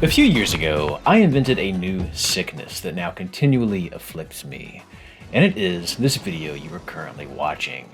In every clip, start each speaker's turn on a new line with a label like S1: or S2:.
S1: A few years ago, I invented a new sickness that now continually afflicts me, and it is this video you are currently watching,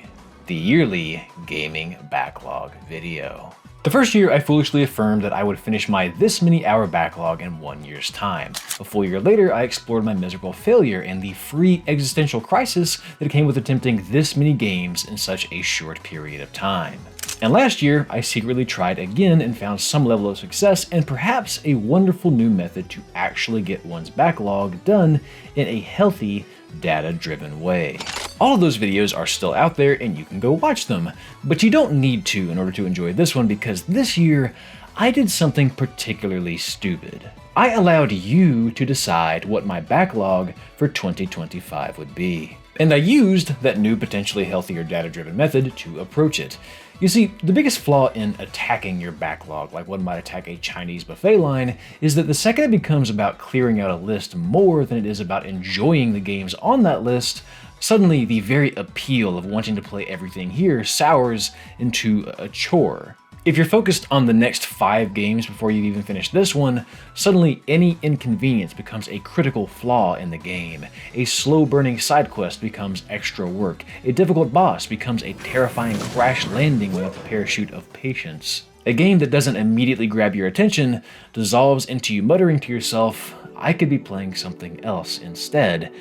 S1: the yearly gaming backlog video. The first year I foolishly affirmed that I would finish my this many hour backlog in 1 year's time. A full year later, I explored my miserable failure and the free existential crisis that came with attempting this many games in such a short period of time. And last year, I secretly tried again and found some level of success and perhaps a wonderful new method to actually get one's backlog done in a healthy, data-driven way. All of those videos are still out there and you can go watch them, but you don't need to in order to enjoy this one because this year, I did something particularly stupid. I allowed you to decide what my backlog for 2025 would be. And I used that new potentially healthier data-driven method to approach it. You see, the biggest flaw in attacking your backlog, like one might attack a Chinese buffet line, is that the second it becomes about clearing out a list more than it is about enjoying the games on that list, suddenly the very appeal of wanting to play everything here sours into a chore. If you're focused on the next 5 games before you've even finished this one, suddenly any inconvenience becomes a critical flaw in the game. A slow-burning side quest becomes extra work. A difficult boss becomes a terrifying crash landing without the parachute of patience. A game that doesn't immediately grab your attention dissolves into you muttering to yourself, "I could be playing something else instead."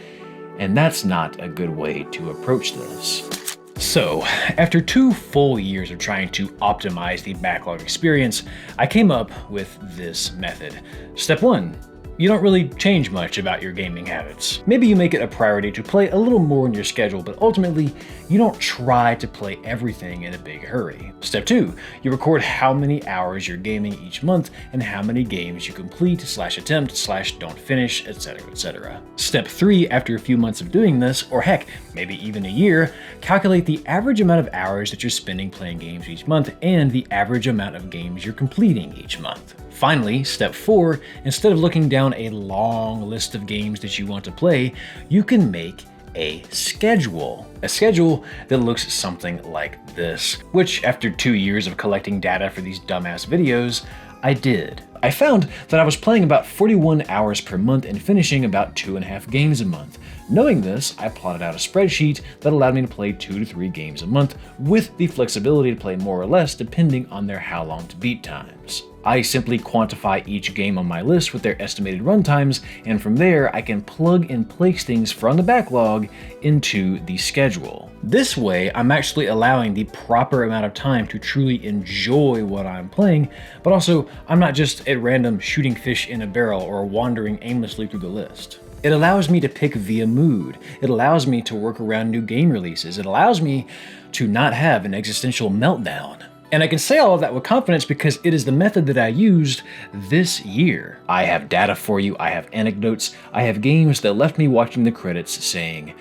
S1: And that's not a good way to approach this. So, after 2 full years of trying to optimize the backlog experience, I came up with this method. Step 1. You don't really change much about your gaming habits. Maybe you make it a priority to play a little more in your schedule, but ultimately, you don't try to play everything in a big hurry. Step 2. You record how many hours you're gaming each month and how many games you complete, /attempt, /don't finish, etc, etc. Step 3. After a few months of doing this, or heck, maybe even a year, calculate the average amount of hours that you're spending playing games each month and the average amount of games you're completing each month. Finally, step 4, instead of looking down a long list of games that you want to play, you can make a schedule. A schedule that looks something like this, which after 2 years of collecting data for these dumbass videos, I did. I found that I was playing about 41 hours per month and finishing about 2.5 games a month. Knowing this, I plotted out a spreadsheet that allowed me to play 2 to 3 games a month with the flexibility to play more or less depending on their how long to beat times. I simply quantify each game on my list with their estimated runtimes, and from there I can plug and place things from the backlog into the schedule. This way, I'm actually allowing the proper amount of time to truly enjoy what I'm playing, but also I'm not just at random shooting fish in a barrel or wandering aimlessly through the list. It allows me to pick via mood. It allows me to work around new game releases. It allows me to not have an existential meltdown. And I can say all of that with confidence because it is the method that I used this year. I have data for you, I have anecdotes, I have games that left me watching the credits saying,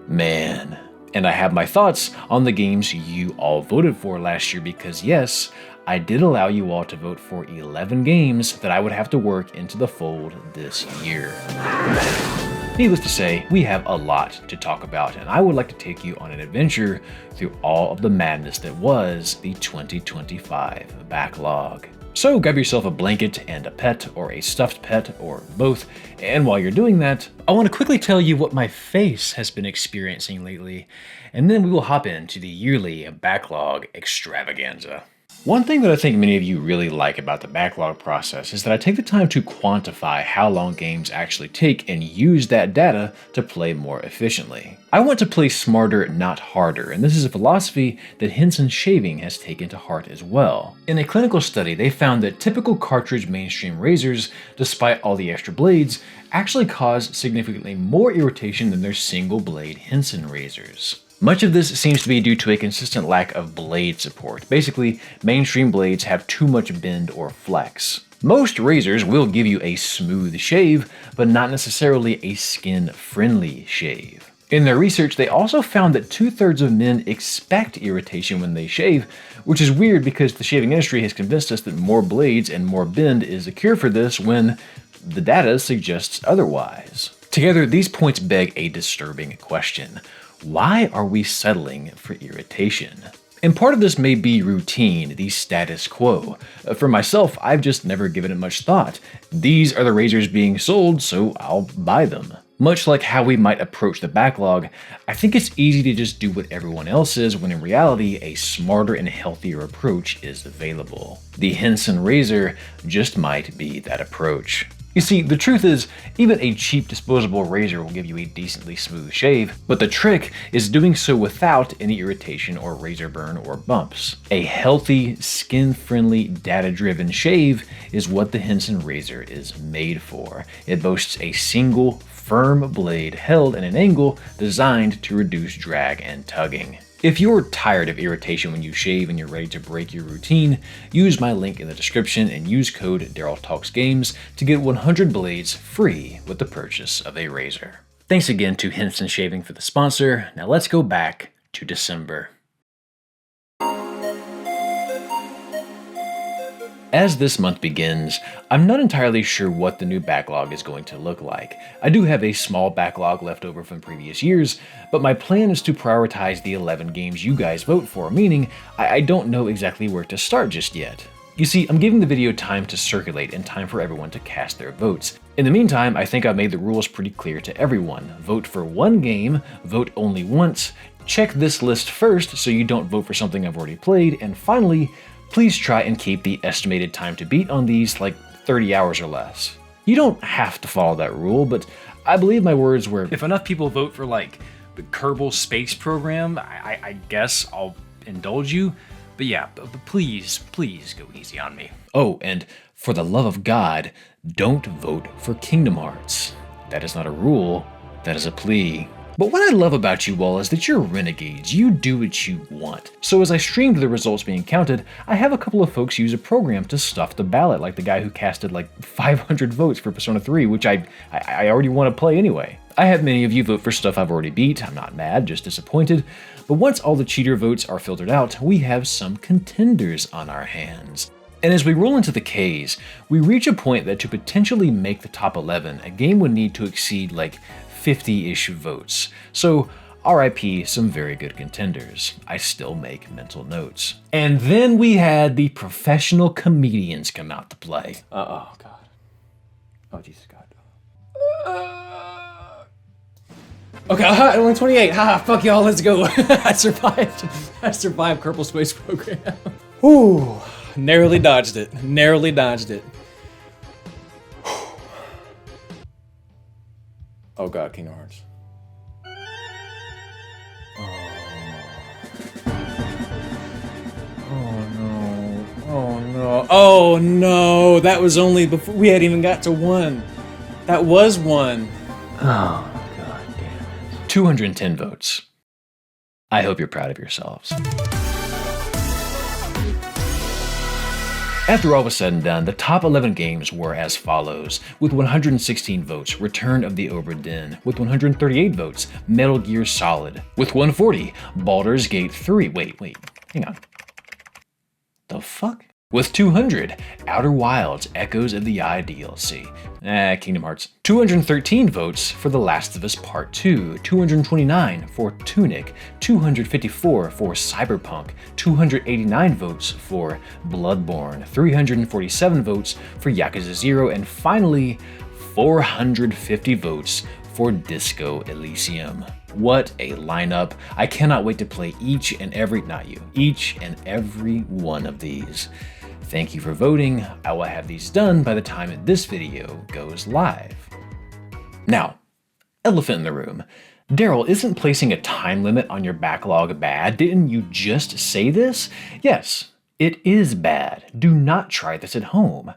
S1: man. And I have my thoughts on the games you all voted for last year because yes, I did allow you all to vote for 11 games that I would have to work into the fold this year. Needless to say, we have a lot to talk about, and I would like to take you on an adventure through all of the madness that was the 2025 backlog. So grab yourself a blanket and a pet, or a stuffed pet, or both, and while you're doing that, I want to quickly tell you what my face has been experiencing lately, and then we will hop into the yearly backlog extravaganza. One thing that I think many of you really like about the backlog process is that I take the time to quantify how long games actually take and use that data to play more efficiently. I want to play smarter, not harder, and this is a philosophy that Henson shaving has taken to heart as well. In a clinical study, they found that typical cartridge mainstream razors, despite all the extra blades, actually cause significantly more irritation than their single blade Henson razors. Much of this seems to be due to a consistent lack of blade support. Basically, mainstream blades have too much bend or flex. Most razors will give you a smooth shave, but not necessarily a skin-friendly shave. In their research, they also found that 2/3 of men expect irritation when they shave, which is weird because the shaving industry has convinced us that more blades and more bend is a cure for this when the data suggests otherwise. Together, these points beg a disturbing question. Why are we settling for irritation? And part of this may be routine, the status quo. For myself, I've just never given it much thought. These are the razors being sold, so I'll buy them. Much like how we might approach the backlog, I think it's easy to just do what everyone else is when in reality a smarter and healthier approach is available. The Henson razor just might be that approach. You see, the truth is, even a cheap disposable razor will give you a decently smooth shave, but the trick is doing so without any irritation or razor burn or bumps. A healthy, skin-friendly, data-driven shave is what the Henson razor is made for. It boasts a single, firm blade held at an angle designed to reduce drag and tugging. If you're tired of irritation when you shave and you're ready to break your routine, use my link in the description and use code DarylTalksGames to get 100 blades free with the purchase of a razor. Thanks again to Henson Shaving for the sponsor. Now let's go back to December. As this month begins, I'm not entirely sure what the new backlog is going to look like. I do have a small backlog left over from previous years, but my plan is to prioritize the 11 games you guys vote for, meaning I don't know exactly where to start just yet. You see, I'm giving the video time to circulate and time for everyone to cast their votes. In the meantime, I think I've made the rules pretty clear to everyone. Vote for one game, vote only once, check this list first so you don't vote for something I've already played, and finally, please try and keep the estimated time to beat on these like 30 hours or less. You don't have to follow that rule, but I believe my words were, if enough people vote for like the Kerbal Space Program, I guess I'll indulge you. But yeah, please go easy on me. Oh, and for the love of God, don't vote for Kingdom Hearts. That is not a rule, that is a plea. But what I love about you all is that you're renegades. You do what you want. So as I streamed the results being counted, I have a couple of folks use a program to stuff the ballot, like the guy who casted like 500 votes for Persona 3, which I already want to play anyway. I have many of you vote for stuff I've already beat. I'm not mad, just disappointed. But once all the cheater votes are filtered out, we have some contenders on our hands. And as we roll into the Ks, we reach a point that to potentially make the top 11, a game would need to exceed like 50-ish votes. So RIP some very good contenders. I still make mental notes. And then we had the professional comedians come out to play. Oh God. Oh Jesus God. Okay, only 28. Haha, fuck y'all, let's go. I survived Kerbal Space Program.
S2: Whew. Narrowly dodged it. Oh God, Kingdom Hearts. Oh no, that was only before we had even got to 1. That was 1.
S1: Oh God damn it. 210 votes. I hope you're proud of yourselves. After all was said and done, the top 11 games were as follows. With 116 votes, Return of the Obra Dinn. With 138 votes, Metal Gear Solid. With 140, Baldur's Gate 3. Wait, hang on. The fuck? With 200, Outer Wilds Echoes of the Eye DLC. Kingdom Hearts. 213 votes for The Last of Us Part 2, 229 for Tunic, 254 for Cyberpunk, 289 votes for Bloodborne, 347 votes for Yakuza 0, and finally, 450 votes for Disco Elysium. What a lineup. I cannot wait to play each and every one of these. Thank you for voting. I will have these done by the time this video goes live. Now, elephant in the room. Daryl, isn't placing a time limit on your backlog bad? Didn't you just say this? Yes, it is bad. Do not try this at home.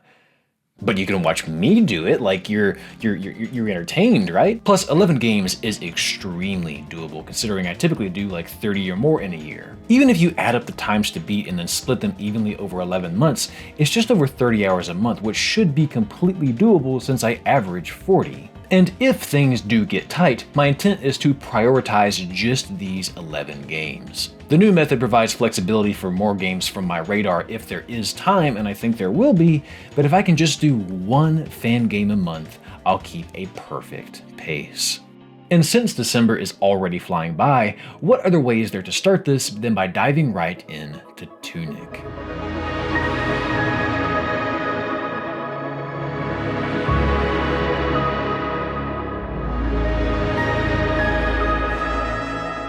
S1: But you can watch me do it like you're entertained, right? Plus, 11 games is extremely doable considering I typically do like 30 or more in a year. Even if you add up the times to beat and then split them evenly over 11 months, it's just over 30 hours a month, which should be completely doable since I average 40. And if things do get tight, my intent is to prioritize just these 11 games. The new method provides flexibility for more games from my radar if there is time, and I think there will be, but if I can just do one fan game a month, I'll keep a perfect pace. And since December is already flying by, what other way is there to start this than by diving right into Tunic?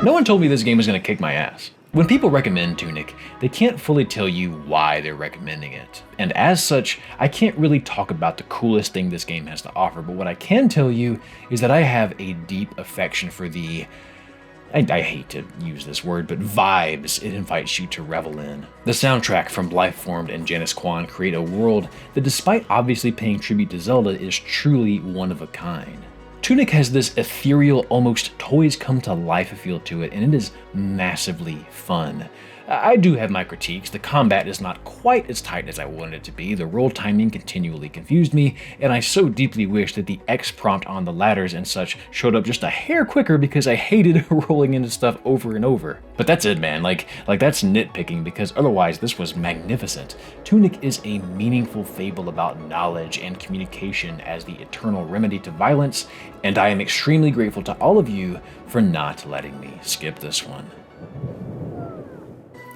S1: No one told me this game was going to kick my ass. When people recommend Tunic, they can't fully tell you why they're recommending it. And as such, I can't really talk about the coolest thing this game has to offer, but what I can tell you is that I have a deep affection for the, I hate to use this word, but vibes it invites you to revel in. The soundtrack from Lifeformed and Janice Kwan create a world that, despite obviously paying tribute to Zelda, is truly one of a kind. Tunic has this ethereal, almost toys come to life feel to it, and it is massively fun. I do have my critiques. The combat is not quite as tight as I wanted it to be, the roll timing continually confused me, and I so deeply wish that the X prompt on the ladders and such showed up just a hair quicker because I hated rolling into stuff over and over. But that's it, man, like that's nitpicking, because otherwise this was magnificent. Tunic is a meaningful fable about knowledge and communication as the eternal remedy to violence, and I am extremely grateful to all of you for not letting me skip this one.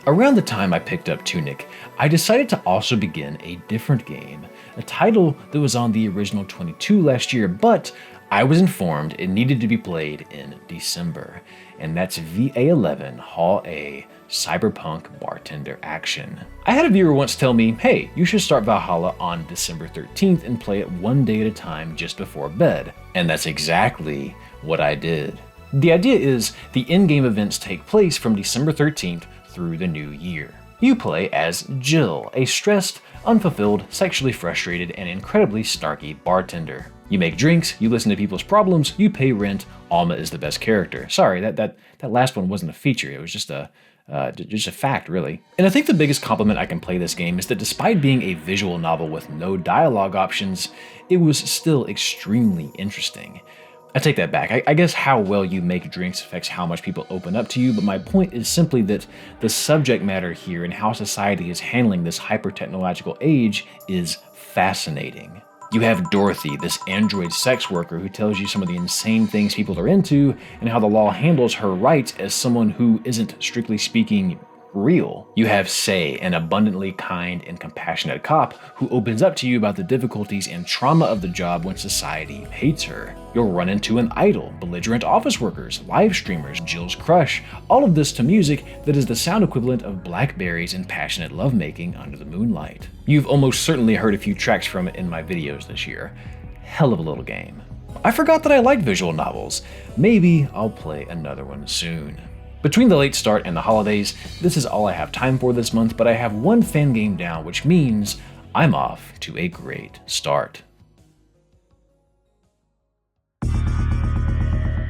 S1: Around the time I picked up Tunic, I decided to also begin a different game, a title that was on the original 22 last year, but I was informed it needed to be played in December, and that's VA11 Hall A Cyberpunk Bartender Action. I had a viewer once tell me, hey, you should start Valhalla on December 13th and play it one day at a time just before bed, and that's exactly what I did. The idea is the in-game events take place from December 13th through the new year. You play as Jill, a stressed, unfulfilled, sexually frustrated, and incredibly snarky bartender. You make drinks, you listen to people's problems, you pay rent. Alma is the best character. Sorry, that last one wasn't a feature, it was just a fact, really. And I think the biggest compliment I can play this game is that despite being a visual novel with no dialogue options, it was still extremely interesting. I take that back. I guess how well you make drinks affects how much people open up to you, but my point is simply that the subject matter here and how society is handling this hyper-technological age is fascinating. You have Dorothy, this android sex worker who tells you some of the insane things people are into and how the law handles her rights as someone who isn't, strictly speaking, real. You have Sei, an abundantly kind and compassionate cop who opens up to you about the difficulties and trauma of the job when society hates her. You'll run into an idol, belligerent office workers, live streamers, Jill's crush, all of this to music that is the sound equivalent of blackberries and passionate lovemaking under the moonlight. You've almost certainly heard a few tracks from it in my videos this year. Hell of a little game. I forgot that I liked visual novels. Maybe I'll play another one soon. Between the late start and the holidays, this is all I have time for this month, but I have one fan game down, which means I'm off to a great start.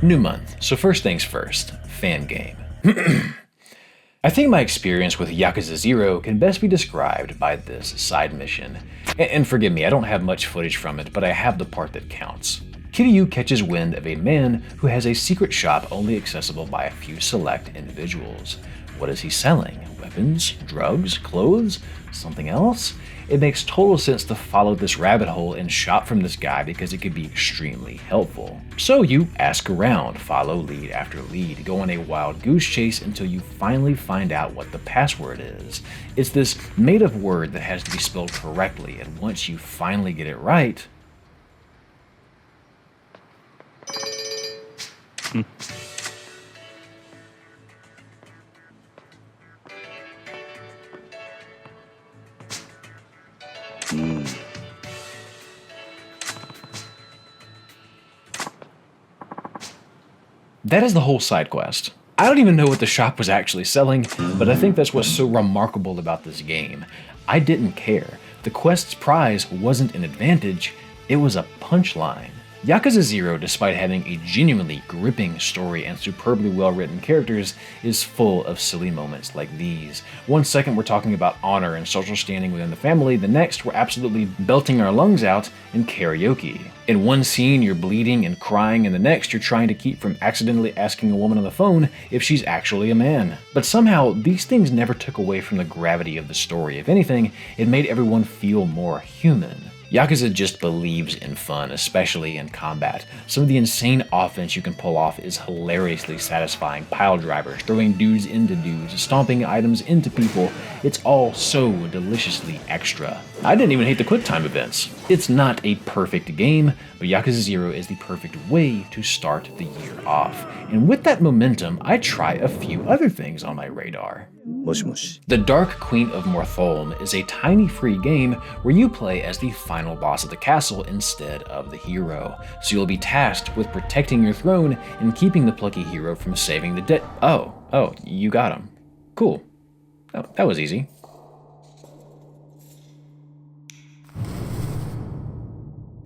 S1: New month, so first things first, fan game. I think my experience with Yakuza 0 can best be described by this side mission. And forgive me, I don't have much footage from it, but I have the part that counts. Kiryu catches wind of a man who has a secret shop only accessible by a few select individuals. What is he selling? Weapons? Drugs? Clothes? Something else? It makes total sense to follow this rabbit hole and shop from this guy because it could be extremely helpful. So you ask around, follow lead after lead, go on a wild goose chase until you finally find out what the password is. It's this made-up word that has to be spelled correctly, and once you finally get it right, that is the whole side quest. I don't even know what the shop was actually selling, but I think that's what's so remarkable about this game. I didn't care. The quest's prize wasn't an advantage, it was a punchline. Yakuza 0, despite having a genuinely gripping story and superbly well-written characters, is full of silly moments like these. One second we're talking about honor and social standing within the family, the next we're absolutely belting our lungs out in karaoke. In one scene you're bleeding and crying, and the next you're trying to keep from accidentally asking a woman on the phone if she's actually a man. But somehow these things never took away from the gravity of the story. If anything, it made everyone feel more human. Yakuza just believes in fun, especially in combat. Some of the insane offense you can pull off is hilariously satisfying. Pile drivers, throwing dudes into dudes, stomping items into people. It's all so deliciously extra. I didn't even hate the QuickTime events. It's not a perfect game, but Yakuza 0 is the perfect way to start the year off. And with that momentum, I try a few other things on my radar. The Dark Queen of Mortholme is a tiny free game where you play as the final boss of the castle instead of the hero. So you'll be tasked with protecting your throne and keeping the plucky hero from saving the dead. Oh, you got him. Cool. Oh, that was easy.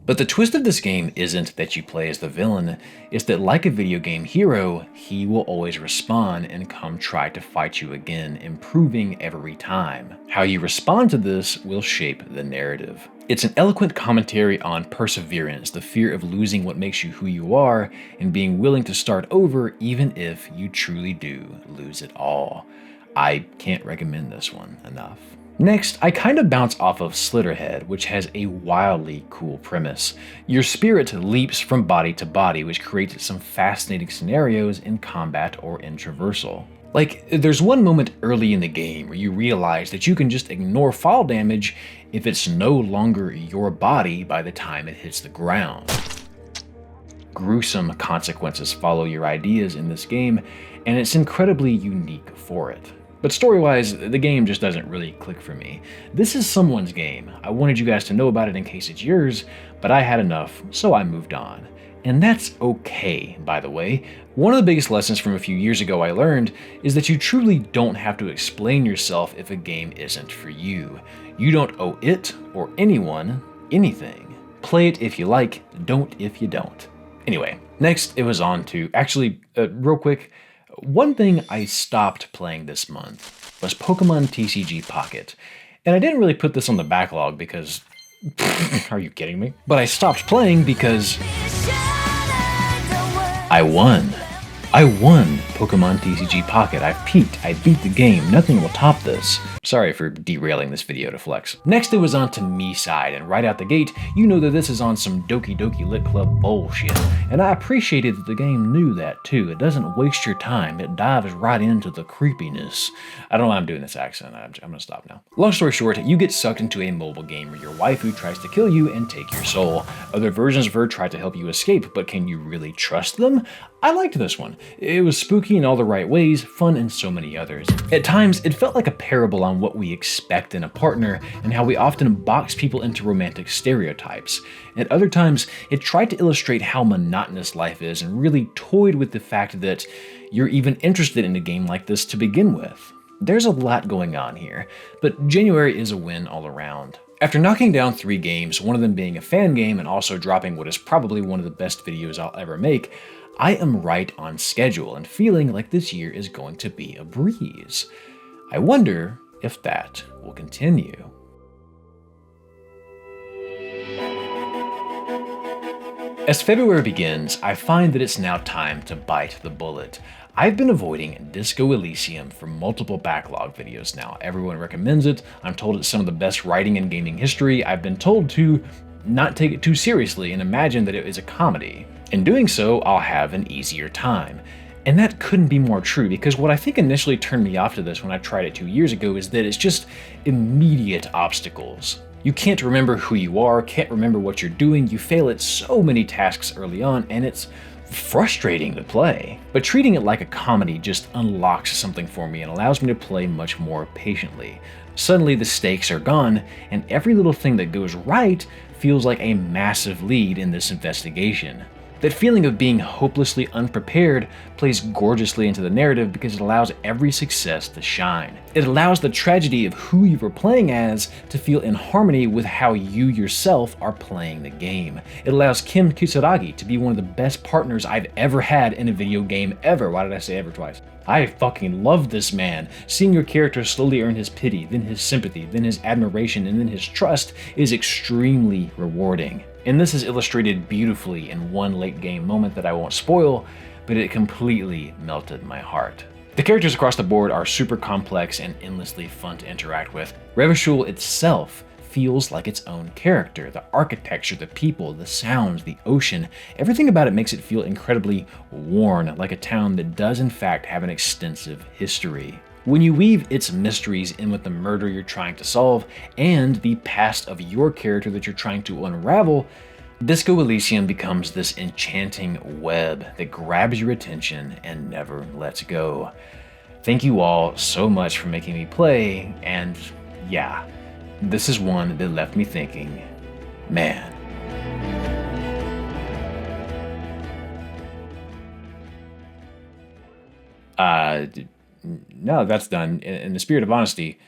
S1: But the twist of this game isn't that you play as the villain, it's that like a video game hero, he will always respawn and come try to fight you again, improving every time. How you respond to this will shape the narrative. It's an eloquent commentary on perseverance, the fear of losing what makes you who you are, and being willing to start over even if you truly do lose it all. I can't recommend this one enough. Next, I kind of bounce off of Slitterhead, which has a wildly cool premise. Your spirit leaps from body to body, which creates some fascinating scenarios in combat or in traversal. Like, there's one moment early in the game where you realize that you can just ignore fall damage if it's no longer your body by the time it hits the ground. Gruesome consequences follow your ideas in this game, and it's incredibly unique for it. But story-wise, the game just doesn't really click for me. This is someone's game. I wanted you guys to know about it in case it's yours, but I had enough, so I moved on. And that's okay, by the way. One of the biggest lessons from a few years ago I learned is that you truly don't have to explain yourself if a game isn't for you. You don't owe it, or anyone, anything. Play it if you like, don't if you don't. Anyway, next it was on to, real quick, one thing I stopped playing this month was Pokemon TCG Pocket. And I didn't really put this on the backlog because, are you kidding me? But I stopped playing because I won. I won Pokemon TCG Pocket. I've peaked. I beat the game. Nothing will top this. Sorry for derailing this video to flex. Next it was on to MiSide, and right out the gate, you know that this is on some Doki Doki Lit Club bullshit. And I appreciated that the game knew that too. It doesn't waste your time. It dives right into the creepiness. I don't know why I'm doing this accent. I'm gonna stop now. Long story short, you get sucked into a mobile game where your waifu tries to kill you and take your soul. Other versions of her try to help you escape, but can you really trust them? I liked this one. It was spooky in all the right ways, fun in so many others. At times, it felt like a parable on what we expect in a partner and how we often box people into romantic stereotypes. At other times, it tried to illustrate how monotonous life is and really toyed with the fact that you're even interested in a game like this to begin with. There's a lot going on here, but January is a win all around. After knocking down 3 games, one of them being a fan game and also dropping what is probably one of the best videos I'll ever make, I am right on schedule and feeling like this year is going to be a breeze. I wonder if that will continue. As February begins, I find that it's now time to bite the bullet. I've been avoiding Disco Elysium for multiple backlog videos now. Everyone recommends it. I'm told it's some of the best writing in gaming history. I've been told to not take it too seriously and imagine that it is a comedy. In doing so, I'll have an easier time. And that couldn't be more true, because what I think initially turned me off to this when I tried it 2 years ago is that it's just immediate obstacles. You can't remember who you are, can't remember what you're doing, you fail at so many tasks early on, and it's frustrating to play. But treating it like a comedy just unlocks something for me and allows me to play much more patiently. Suddenly the stakes are gone, and every little thing that goes right feels like a massive lead in this investigation. That feeling of being hopelessly unprepared plays gorgeously into the narrative because it allows every success to shine. It allows the tragedy of who you were playing as to feel in harmony with how you yourself are playing the game. It allows Kim Kisaragi to be one of the best partners I've ever had in a video game ever. Why did I say ever twice? I fucking love this man. Seeing your character slowly earn his pity, then his sympathy, then his admiration, and then his trust is extremely rewarding. And this is illustrated beautifully in one late game moment that I won't spoil, but it completely melted my heart. The characters across the board are super complex and endlessly fun to interact with. Revachol itself feels like its own character. The architecture, the people, the sounds, the ocean, everything about it makes it feel incredibly worn, like a town that does in fact have an extensive history. When you weave its mysteries in with the murder you're trying to solve and the past of your character that you're trying to unravel, Disco Elysium becomes this enchanting web that grabs your attention and never lets go. Thank you all so much for making me play, and yeah, this is one that left me thinking, man. No, that's done. In the spirit of honesty,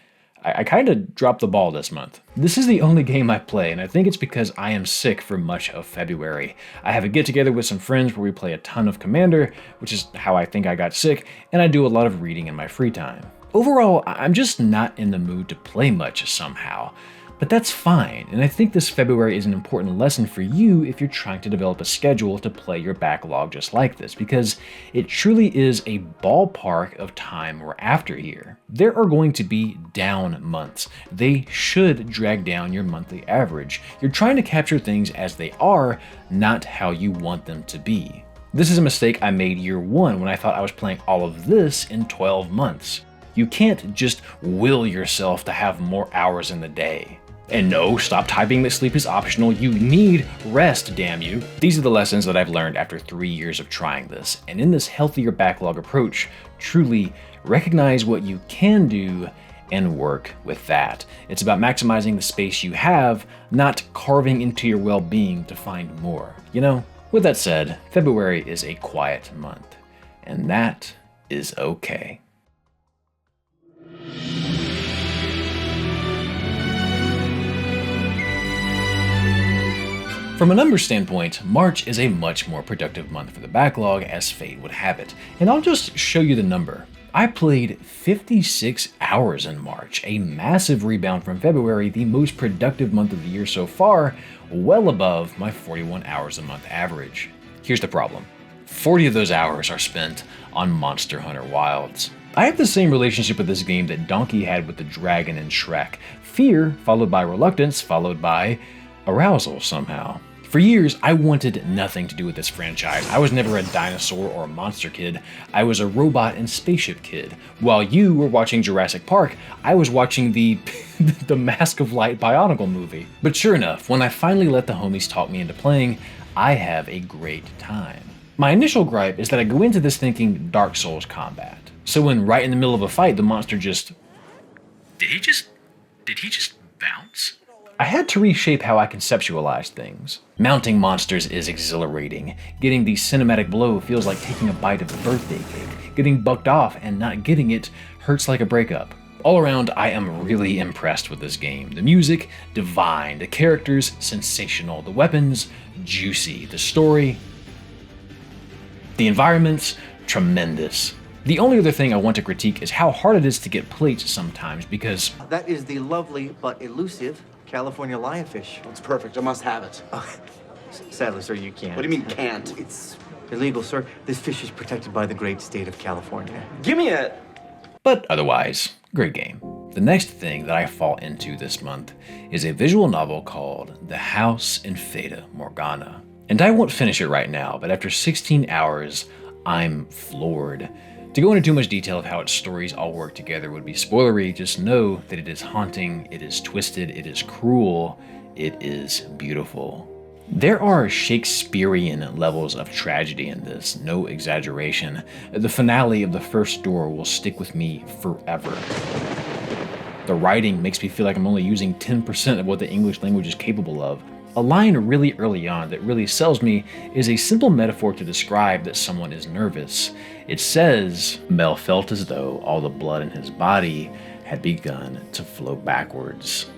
S1: I kind of dropped the ball this month. This is the only game I play, and I think it's because I am sick for much of February. I have a get-together with some friends where we play a ton of Commander, which is how I think I got sick, and I do a lot of reading in my free time. Overall, I'm just not in the mood to play much somehow. But that's fine, and I think this February is an important lesson for you if you're trying to develop a schedule to play your backlog just like this, because it truly is a ballpark of time we're after here. There are going to be down months. They should drag down your monthly average. You're trying to capture things as they are, not how you want them to be. This is a mistake I made year one when I thought I was playing all of this in 12 months. You can't just will yourself to have more hours in the day. And no, stop typing that sleep is optional. You need rest, damn you. These are the lessons that I've learned after 3 years of trying this. And in this healthier backlog approach, truly recognize what you can do and work with that. It's about maximizing the space you have, not carving into your well-being to find more. You know, with that said, February is a quiet month, and that is okay. From a numbers standpoint, March is a much more productive month for the backlog as fate would have it, and I'll just show you the number. I played 56 hours in March, a massive rebound from February, the most productive month of the year so far, well above my 41 hours a month average. Here's the problem. 40 of those hours are spent on Monster Hunter Wilds. I have the same relationship with this game that Donkey had with the dragon in Shrek. Fear, followed by reluctance, followed by arousal somehow. For years, I wanted nothing to do with this franchise. I was never a dinosaur or a monster kid. I was a robot and spaceship kid. While you were watching Jurassic Park, I was watching the the Mask of Light Bionicle movie. But sure enough, when I finally let the homies talk me into playing, I have a great time. My initial gripe is that I go into this thinking Dark Souls combat. So when right in the middle of a fight, the monster just... Did he just bounce? I had to reshape how I conceptualized things. Mounting monsters is exhilarating. Getting the cinematic blow feels like taking a bite of the birthday cake. Getting bucked off and not getting it hurts like a breakup. All around, I am really impressed with this game. The music, divine. The characters, sensational. The weapons, juicy. The story, the environments, tremendous. The only other thing I want to critique is how hard it is to get plates sometimes because...
S3: That is the lovely but elusive California lionfish.
S4: It's perfect. I must have it.
S3: Sadly, sir, you can't.
S4: What do you mean can't?
S3: It's illegal, sir. This fish is protected by the great state of California.
S4: Give me it.
S1: But otherwise, great game. The next thing that I fall into this month is a visual novel called The House in Fata Morgana. And I won't finish it right now, but after 16 hours, I'm floored. To go into too much detail of how its stories all work together would be spoilery. Just know that it is haunting, it is twisted, it is cruel, it is beautiful. There are Shakespearean levels of tragedy in this, no exaggeration. The finale of the first door will stick with me forever. The writing makes me feel like I'm only using 10% of what the English language is capable of. A line really early on that really sells me is a simple metaphor to describe that someone is nervous. It says, Mel felt as though all the blood in his body had begun to flow backwards.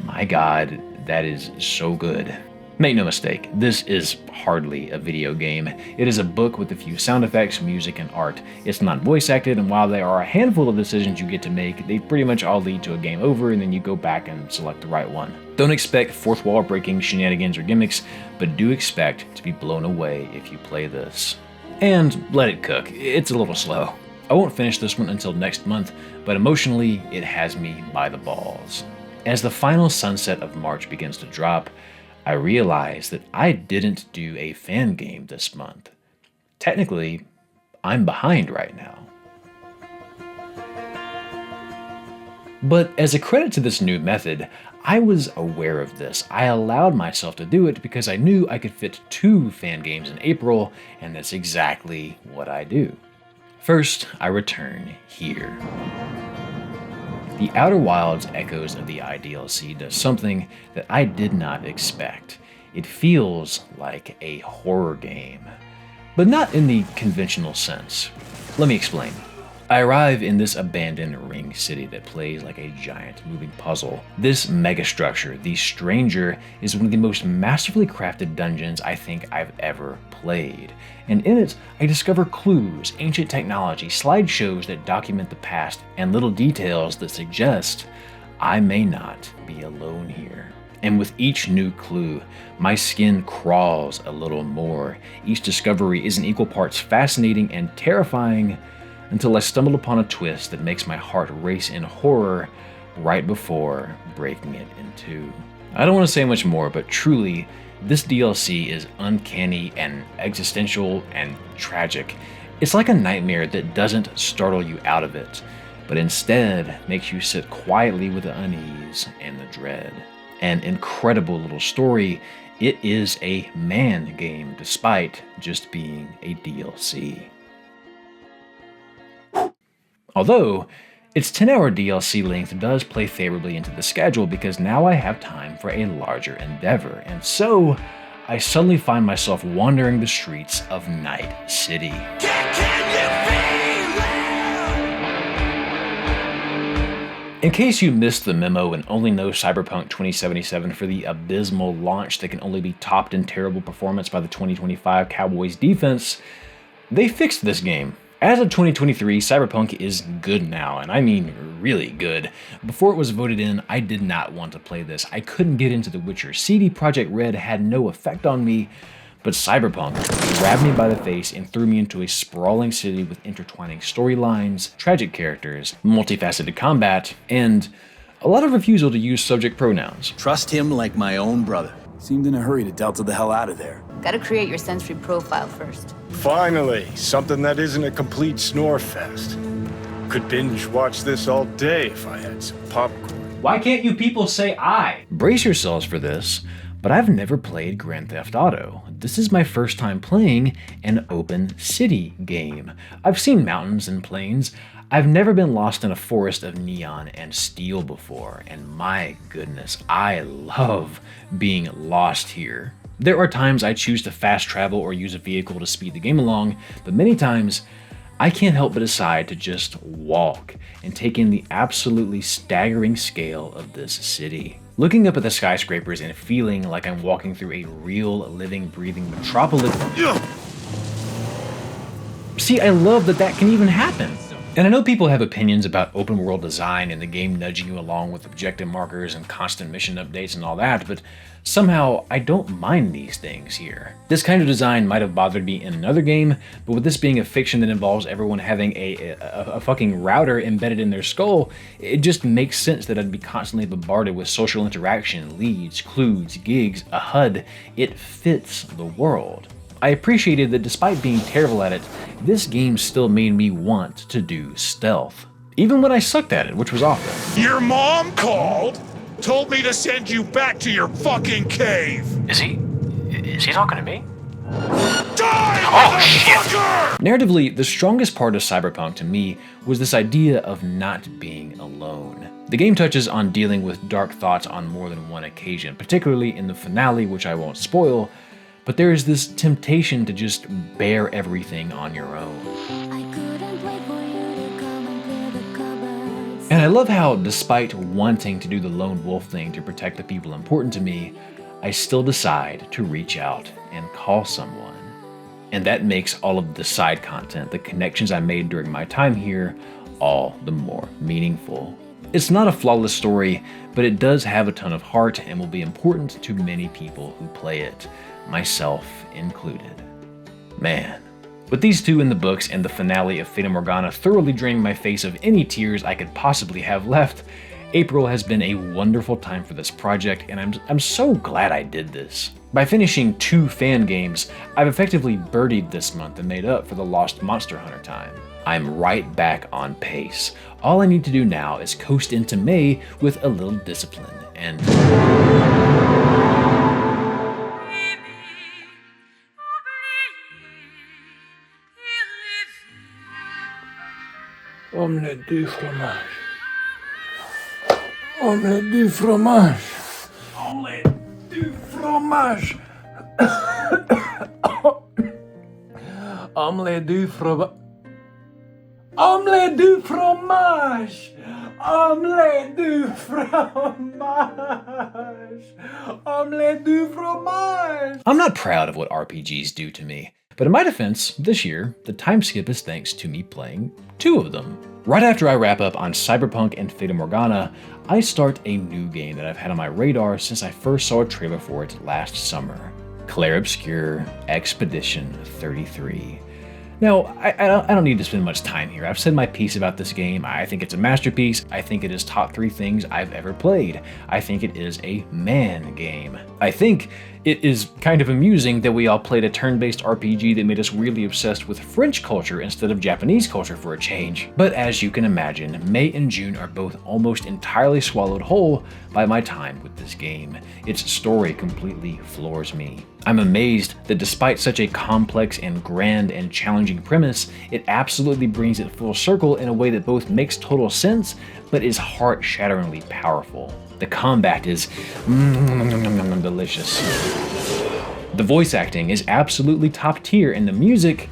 S1: My God, that is so good. Make no mistake, this is hardly a video game. It is a book with a few sound effects, music, and art. It's not voice acted, and while there are a handful of decisions you get to make, they pretty much all lead to a game over, and then you go back and select the right one. Don't expect fourth wall breaking shenanigans or gimmicks, but do expect to be blown away if you play this. And let it cook, it's a little slow. I won't finish this one until next month, but emotionally, it has me by the balls. As the final sunset of March begins to drop, I realize that I didn't do a fan game this month. Technically, I'm behind right now. But as a credit to this new method, I was aware of this. I allowed myself to do it because I knew I could fit 2 fan games in April, and that's exactly what I do. First, I return here. The Outer Wilds Echoes of the IDLC does something that I did not expect. It feels like a horror game, but not in the conventional sense. Let me explain. I arrive in this abandoned ring city that plays like a giant moving puzzle. This megastructure, the Stranger, is one of the most masterfully crafted dungeons I think I've ever played. And in it, I discover clues, ancient technology, slideshows that document the past, and little details that suggest I may not be alone here. And with each new clue, my skin crawls a little more. Each discovery is in equal parts fascinating and terrifying, until I stumble upon a twist that makes my heart race in horror right before breaking it in two. I don't want to say much more, but truly, this DLC is uncanny and existential and tragic. It's like a nightmare that doesn't startle you out of it, but instead makes you sit quietly with the unease and the dread. An incredible little story. It is a man game despite just being a DLC. Although, its 10-hour DLC length does play favorably into the schedule because now I have time for a larger endeavor, and so I suddenly find myself wandering the streets of Night City. In case you missed the memo and only know Cyberpunk 2077 for the abysmal launch that can only be topped in terrible performance by the 2025 Cowboys defense, they fixed this game. As of 2023, Cyberpunk is good now, and I mean really good. Before it was voted in, I did not want to play this. I couldn't get into The Witcher. CD Projekt Red had no effect on me, but Cyberpunk grabbed me by the face and threw me into a sprawling city with intertwining storylines, tragic characters, multifaceted combat, and a lot of refusal to use subject pronouns.
S5: Trust him like my own brother. Seemed in a hurry to delta the hell out of there.
S6: Gotta create your sensory profile first.
S7: Finally, something that isn't a complete snore fest. Could binge watch this all day if I had some popcorn.
S1: Why can't you people say I? Brace yourselves for this, but I've never played Grand Theft Auto. This is my first time playing an open city game. I've seen mountains and plains. I've never been lost in a forest of neon and steel before, and my goodness, I love being lost here. There are times I choose to fast travel or use a vehicle to speed the game along, but many times I can't help but decide to just walk and take in the absolutely staggering scale of this city. Looking up at the skyscrapers and feeling like I'm walking through a real, living, breathing metropolis. See, I love that can even happen. And I know people have opinions about open world design and the game nudging you along with objective markers and constant mission updates and all that, but somehow I don't mind these things here. This kind of design might have bothered me in another game, but with this being a fiction that involves everyone having a fucking router embedded in their skull, it just makes sense that I'd be constantly bombarded with social interaction, leads, clues, gigs, a HUD. It fits the world. I appreciated that despite being terrible at it, this game still made me want to do stealth. Even when I sucked at it, which was often.
S8: Your mom called, told me to send you back to your fucking cave.
S1: Is he talking to me?
S8: Die, motherfucker!
S1: Narratively, the strongest part of Cyberpunk to me was this idea of not being alone. The game touches on dealing with dark thoughts on more than one occasion, particularly in the finale, which I won't spoil, but there is this temptation to just bear everything on your own. And I love how, despite wanting to do the lone wolf thing to protect the people important to me, I still decide to reach out and call someone. And that makes all of the side content, the connections I made during my time here, all the more meaningful. It's not a flawless story, but it does have a ton of heart and will be important to many people who play it, myself included. Man. With these two in the books and the finale of Fata Morgana thoroughly draining my face of any tears I could possibly have left, April has been a wonderful time for this project, and I'm so glad I did this. By finishing 2 fan games, I've effectively birdied this month and made up for the lost Monster Hunter time. I'm right back on pace. All I need to do now is coast into May with a little discipline and...
S9: Omelette du fromage. Omelette du fromage. Omelette du fromage. Omelette du fromage. Omelette du fromage. Omelette du fromage. Omelette du fromage.
S1: I'm not proud of what RPGs do to me, but in my defense, this year, the time skip is thanks to me playing 2 of them. Right after I wrap up on Cyberpunk and Fata Morgana, I start a new game that I've had on my radar since I first saw a trailer for it last summer. Clair Obscur Expedition 33. Now, I don't need to spend much time here. I've said my piece about this game. I think it's a masterpiece. I think it is top 3 things I've ever played. I think it is a man game. I think it is kind of amusing that we all played a turn-based RPG that made us really obsessed with French culture instead of Japanese culture for a change. But as you can imagine, May and June are both almost entirely swallowed whole by my time with this game. Its story completely floors me. I'm amazed that despite such a complex and grand and challenging premise, it absolutely brings it full circle in a way that both makes total sense, but is heart-shatteringly powerful. The combat is delicious. The voice acting is absolutely top tier, and the music...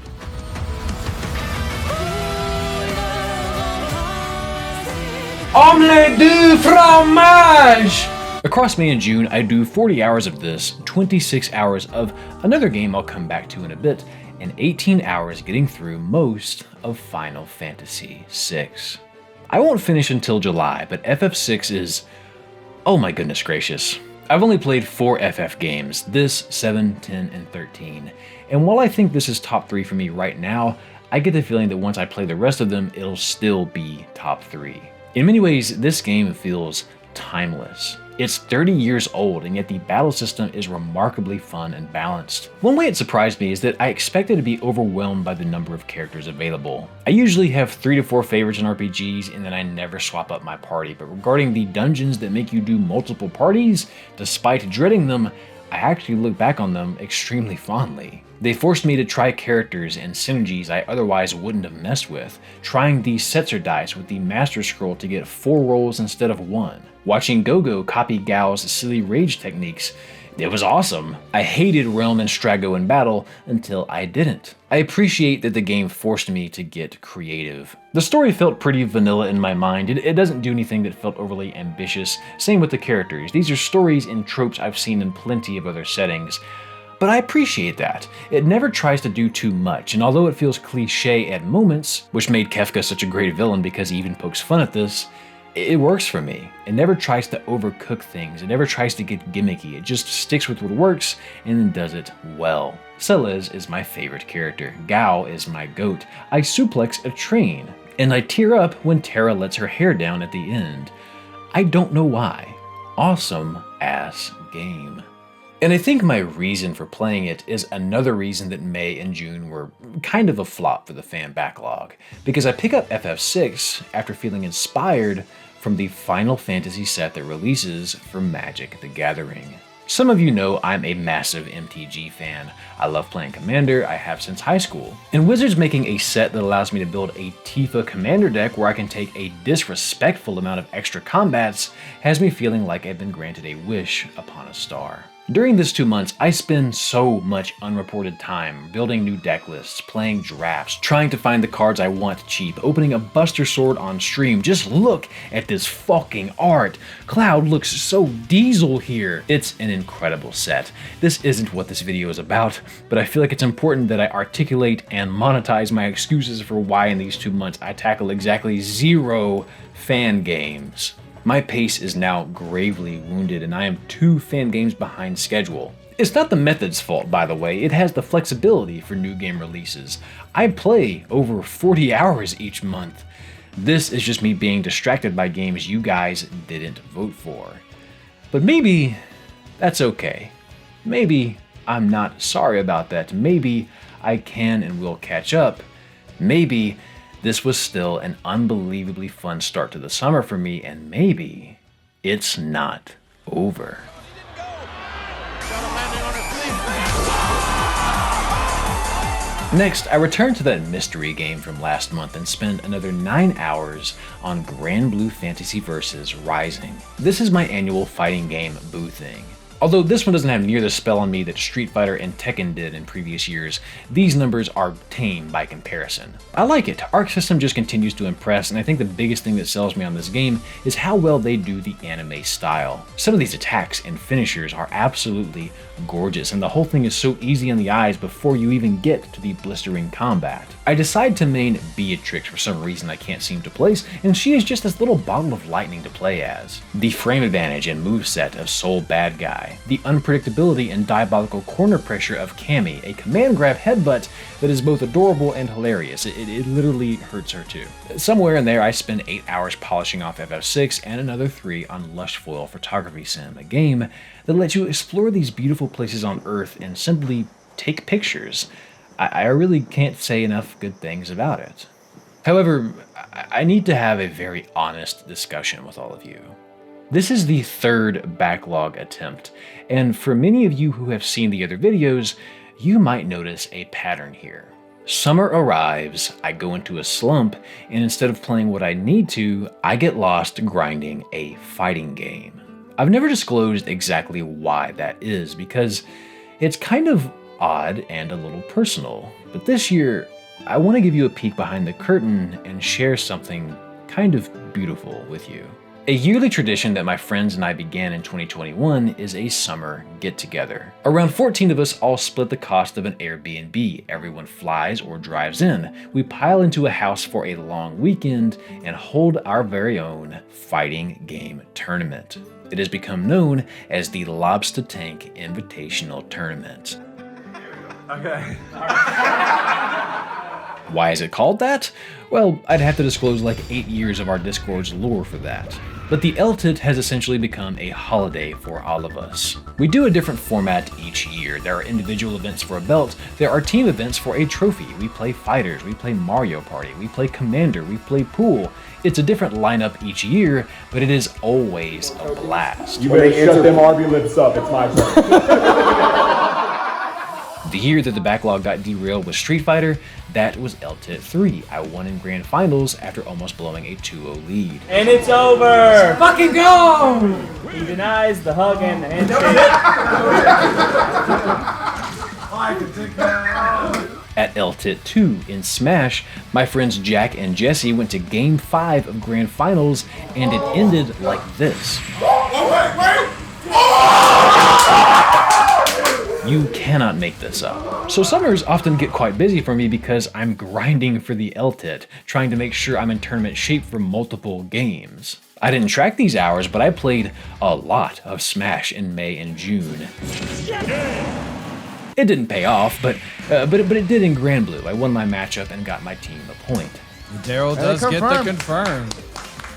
S9: Omelette du fromage!
S1: Across May and June, I do 40 hours of this, 26 hours of another game I'll come back to in a bit, and 18 hours getting through most of Final Fantasy VI. I won't finish until July, but FF6 is... oh my goodness gracious. I've only played 4 FF games, this, 7, 10, and 13, and while I think this is top 3 for me right now, I get the feeling that once I play the rest of them, it'll still be top 3. In many ways, this game feels timeless. It's 30 years old, and yet the battle system is remarkably fun and balanced. One way it surprised me is that I expected to be overwhelmed by the number of characters available. I usually have 3 to 4 favorites in RPGs, and then I never swap up my party, but regarding the dungeons that make you do multiple parties, despite dreading them, I actually look back on them extremely fondly. They forced me to try characters and synergies I otherwise wouldn't have messed with, trying the Setzer dice with the Master Scroll to get 4 rolls instead of 1. Watching Gogo copy Gao's silly rage techniques, it was awesome. I hated Realm and Strago in battle until I didn't. I appreciate that the game forced me to get creative. The story felt pretty vanilla in my mind. It doesn't do anything that felt overly ambitious. Same with the characters. These are stories and tropes I've seen in plenty of other settings. But I appreciate that. It never tries to do too much, and although it feels cliche at moments, which made Kefka such a great villain because he even pokes fun at this, it works for me. It never tries to overcook things. It never tries to get gimmicky. It just sticks with what works and then does it well. Celez is my favorite character. Gao is my goat. I suplex a train. And I tear up when Terra lets her hair down at the end. I don't know why. Awesome ass game. And I think my reason for playing it is another reason that May and June were kind of a flop for the fan backlog, because I pick up FF6 after feeling inspired from the Final Fantasy set that releases for Magic the Gathering. Some of you know I'm a massive MTG fan. I love playing Commander, I have since high school. And Wizards making a set that allows me to build a Tifa Commander deck where I can take a disrespectful amount of extra combats has me feeling like I've been granted a wish upon a star. During this 2 months, I spend so much unreported time building new deck lists, playing drafts, trying to find the cards I want cheap, opening a Buster Sword on stream. Just look at this fucking art. Cloud looks so diesel here. It's an incredible set. This isn't what this video is about, but I feel like it's important that I articulate and monetize my excuses for why in these 2 months I tackle exactly 0 fan games. My pace is now gravely wounded, and I am 2 fan games behind schedule. It's not the method's fault, by the way. It has the flexibility for new game releases. I play over 40 hours each month. This is just me being distracted by games you guys didn't vote for. But maybe that's okay. Maybe I'm not sorry about that. Maybe I can and will catch up. Maybe this was still an unbelievably fun start to the summer for me, and maybe it's not over. Next, I returned to that mystery game from last month and spent another 9 hours on Grand Blue Fantasy Versus Rising. This is my annual fighting game boo thing. Although this one doesn't have near the spell on me that Street Fighter and Tekken did in previous years, these numbers are tame by comparison. I like it. Arc System just continues to impress, and I think the biggest thing that sells me on this game is how well they do the anime style. Some of these attacks and finishers are absolutely gorgeous, and the whole thing is so easy on the eyes before you even get to the blistering combat. I decide to main Beatrix for some reason I can't seem to place, and she is just this little bottle of lightning to play as. The frame advantage and moveset of Soul Bad Guy, the unpredictability and diabolical corner pressure of Cammy, a command grab headbutt that is both adorable and hilarious. It literally hurts her too. Somewhere in there I spend 8 hours polishing off FF6 and another 3 on Lush Foil Photography Sim, a game that lets you explore these beautiful places on Earth and simply take pictures. I really can't say enough good things about it. However, I need to have a very honest discussion with all of you. This is the third backlog attempt, and for many of you who have seen the other videos, you might notice a pattern here. Summer arrives, I go into a slump, and instead of playing what I need to, I get lost grinding a fighting game. I've never disclosed exactly why that is, because it's kind of odd and a little personal, but this year, I want to give you a peek behind the curtain and share something kind of beautiful with you. A yearly tradition that my friends and I began in 2021 is a summer get-together. Around 14 of us all split the cost of an Airbnb. Everyone flies or drives in. We pile into a house for a long weekend and hold our very own fighting game tournament. It has become known as the Lobster Tank Invitational Tournament.
S9: Okay.
S1: Why is it called that? Well, I'd have to disclose like 8 years of our Discord's lore for that. But the LTIT has essentially become a holiday for all of us. We do a different format each year. There are individual events for a belt, there are team events for a trophy. We play fighters, we play Mario Party, we play Commander, we play pool. It's a different lineup each year, but it is always a blast.
S10: You better shut them RB lips up, it's my turn.
S1: The year that the backlog got derailed with Street Fighter, that was LTIT 3. I won in grand finals after almost blowing a 2-0 lead.
S2: And it's over!
S9: Fucking go!
S2: He denies the hug and the handshake.
S1: At LTIT 2 in Smash, my friends Jack and Jesse went to Game 5 of Grand Finals, and it ended like this. You cannot make this up. So summers often get quite busy for me because I'm grinding for the LTIT, trying to make sure I'm in tournament shape for multiple games. I didn't track these hours, but I played a lot of Smash in May and June. It didn't pay off, but it did in Grand Blue. I won my matchup and got my team a point.
S11: Daryl does get the confirmed.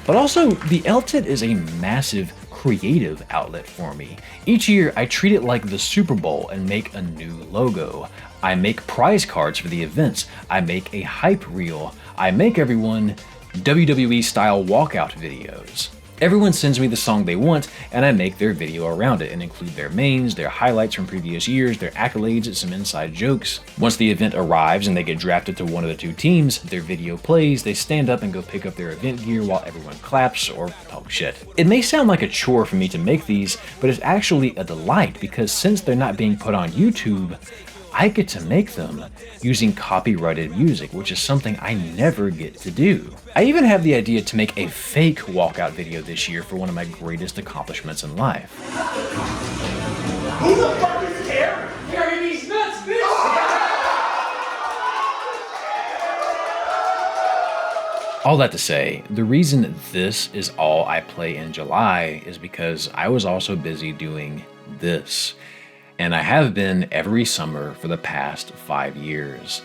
S1: But also, the LTIT is a massive creative outlet for me. Each year, I treat it like the Super Bowl and make a new logo. I make prize cards for the events. I make a hype reel. I make everyone WWE-style walkout videos. Everyone sends me the song they want, and I make their video around it and include their mains, their highlights from previous years, their accolades, and some inside jokes. Once the event arrives and they get drafted to one of the two teams, their video plays, they stand up and go pick up their event gear while everyone claps or talk shit. It may sound like a chore for me to make these, but it's actually a delight because since they're not being put on YouTube, I get to make them using copyrighted music, which is something I never get to do. I even have the idea to make a fake walkout video this year for one of my greatest accomplishments in life.
S9: Who the fuck is Carrie? Carrie these nuts, bitch!
S1: All that to say, the reason this is all I play in July is because I was also busy doing this. And I have been every summer for the past 5 years.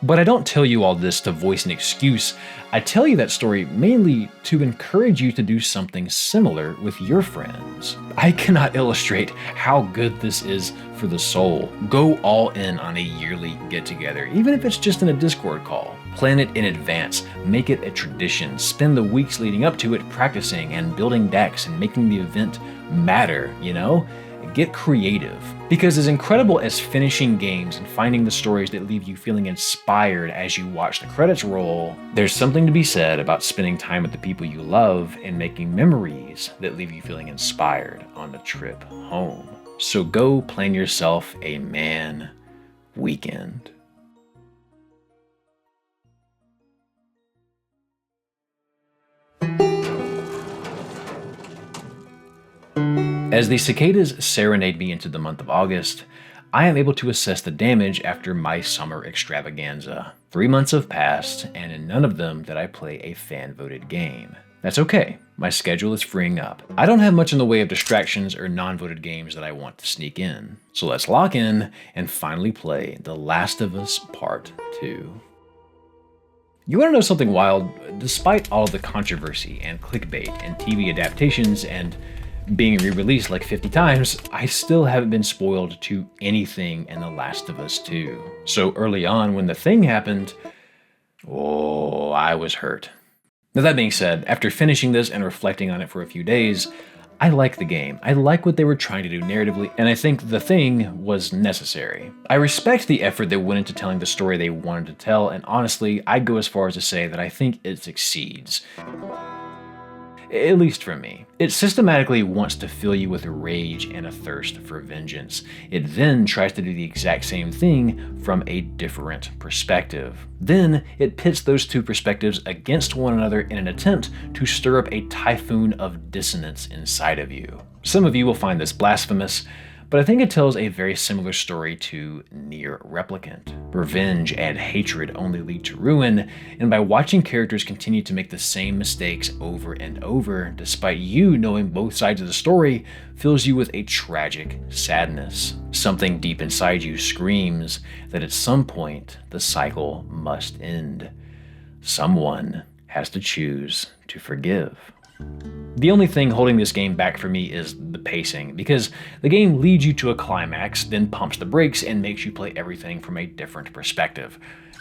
S1: But I don't tell you all this to voice an excuse. I tell you that story mainly to encourage you to do something similar with your friends. I cannot illustrate how good this is for the soul. Go all in on a yearly get-together, even if it's just in a Discord call. Plan it in advance, make it a tradition, spend the weeks leading up to it practicing and building decks and making the event matter, you know? Get creative. Because as incredible as finishing games and finding the stories that leave you feeling inspired as you watch the credits roll, there's something to be said about spending time with the people you love and making memories that leave you feeling inspired on the trip home. So go plan yourself a man weekend. As the cicadas serenade me into the month of August, I am able to assess the damage after my summer extravaganza. 3 months have passed, and in none of them did I play a fan-voted game. That's okay, my schedule is freeing up. I don't have much in the way of distractions or non-voted games that I want to sneak in. So let's lock in and finally play The Last of Us Part 2. You want to know something wild? Despite all of the controversy and clickbait and TV adaptations and being re-released like 50 times, I still haven't been spoiled to anything in The Last of Us 2. So early on when the thing happened, oh, I was hurt. Now that being said, after finishing this and reflecting on it for a few days, I like the game. I like what they were trying to do narratively, and I think the thing was necessary. I respect the effort that went into telling the story they wanted to tell, and honestly, I'd go as far as to say that I think it succeeds. At least for me. It systematically wants to fill you with rage and a thirst for vengeance. It then tries to do the exact same thing from a different perspective. Then it pits those two perspectives against one another in an attempt to stir up a typhoon of dissonance inside of you. Some of you will find this blasphemous, but I think it tells a very similar story to Nier Replicant. Revenge and hatred only lead to ruin, and by watching characters continue to make the same mistakes over and over, despite you knowing both sides of the story, fills you with a tragic sadness. Something deep inside you screams that at some point the cycle must end. Someone has to choose to forgive. The only thing holding this game back for me is the pacing, because the game leads you to a climax, then pumps the brakes and makes you play everything from a different perspective.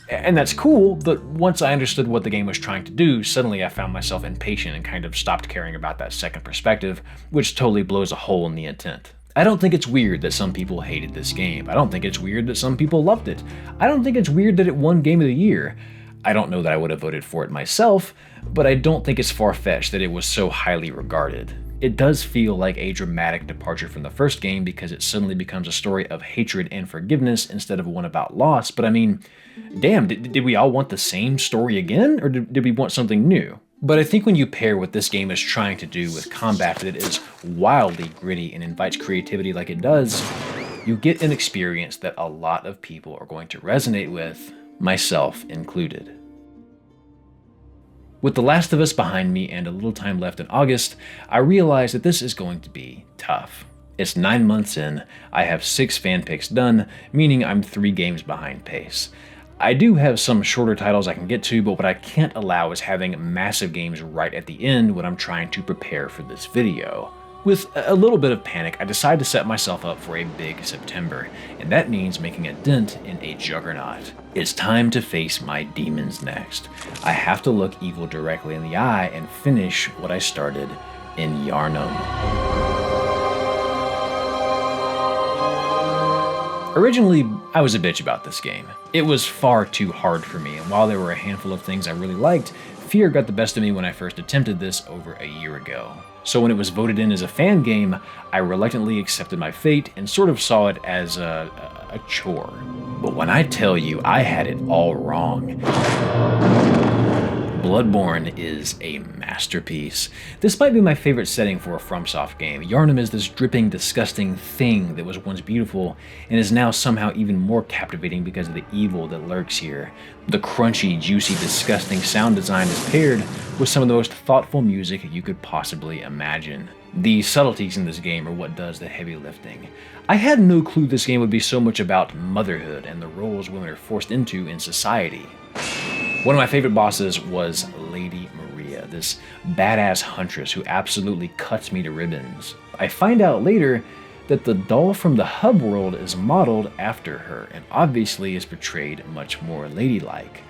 S1: And that's cool, but once I understood what the game was trying to do, suddenly I found myself impatient and kind of stopped caring about that second perspective, which totally blows a hole in the intent. I don't think it's weird that some people hated this game. I don't think it's weird that some people loved it. I don't think it's weird that it won Game of the Year. I don't know that I would have voted for it myself, but I don't think it's far-fetched that it was so highly regarded. It does feel like a dramatic departure from the first game because it suddenly becomes a story of hatred and forgiveness instead of one about loss, but I mean, damn, did we all want the same story again, or did we want something new? But I think when you pair what this game is trying to do with combat that is wildly gritty and invites creativity like it does, you get an experience that a lot of people are going to resonate with, myself included. With The Last of Us behind me and a little time left in August, I realized that this is going to be tough. It's 9 months in, I have 6 fan picks done, meaning I'm 3 games behind pace. I do have some shorter titles I can get to, but what I can't allow is having massive games right at the end when I'm trying to prepare for this video. With a little bit of panic, I decided to set myself up for a big September, and that means making a dent in a juggernaut. It's time to face my demons next. I have to look evil directly in the eye and finish what I started in Yarnum. Originally, I was a bitch about this game. It was far too hard for me, and while there were a handful of things I really liked, fear got the best of me when I first attempted this over a year ago. So when it was voted in as a fan game, I reluctantly accepted my fate and sort of saw it as a chore. But when I tell you I had it all wrong, Bloodborne is a masterpiece. This might be my favorite setting for a FromSoft game. Yharnam is this dripping, disgusting thing that was once beautiful and is now somehow even more captivating because of the evil that lurks here. The crunchy, juicy, disgusting sound design is paired with some of the most thoughtful music you could possibly imagine. The subtleties in this game are what does the heavy lifting. I had no clue this game would be so much about motherhood and the roles women are forced into in society. One of my favorite bosses was Lady Maria, this badass huntress who absolutely cuts me to ribbons. I find out later that the doll from the hub world is modeled after her and obviously is portrayed much more ladylike.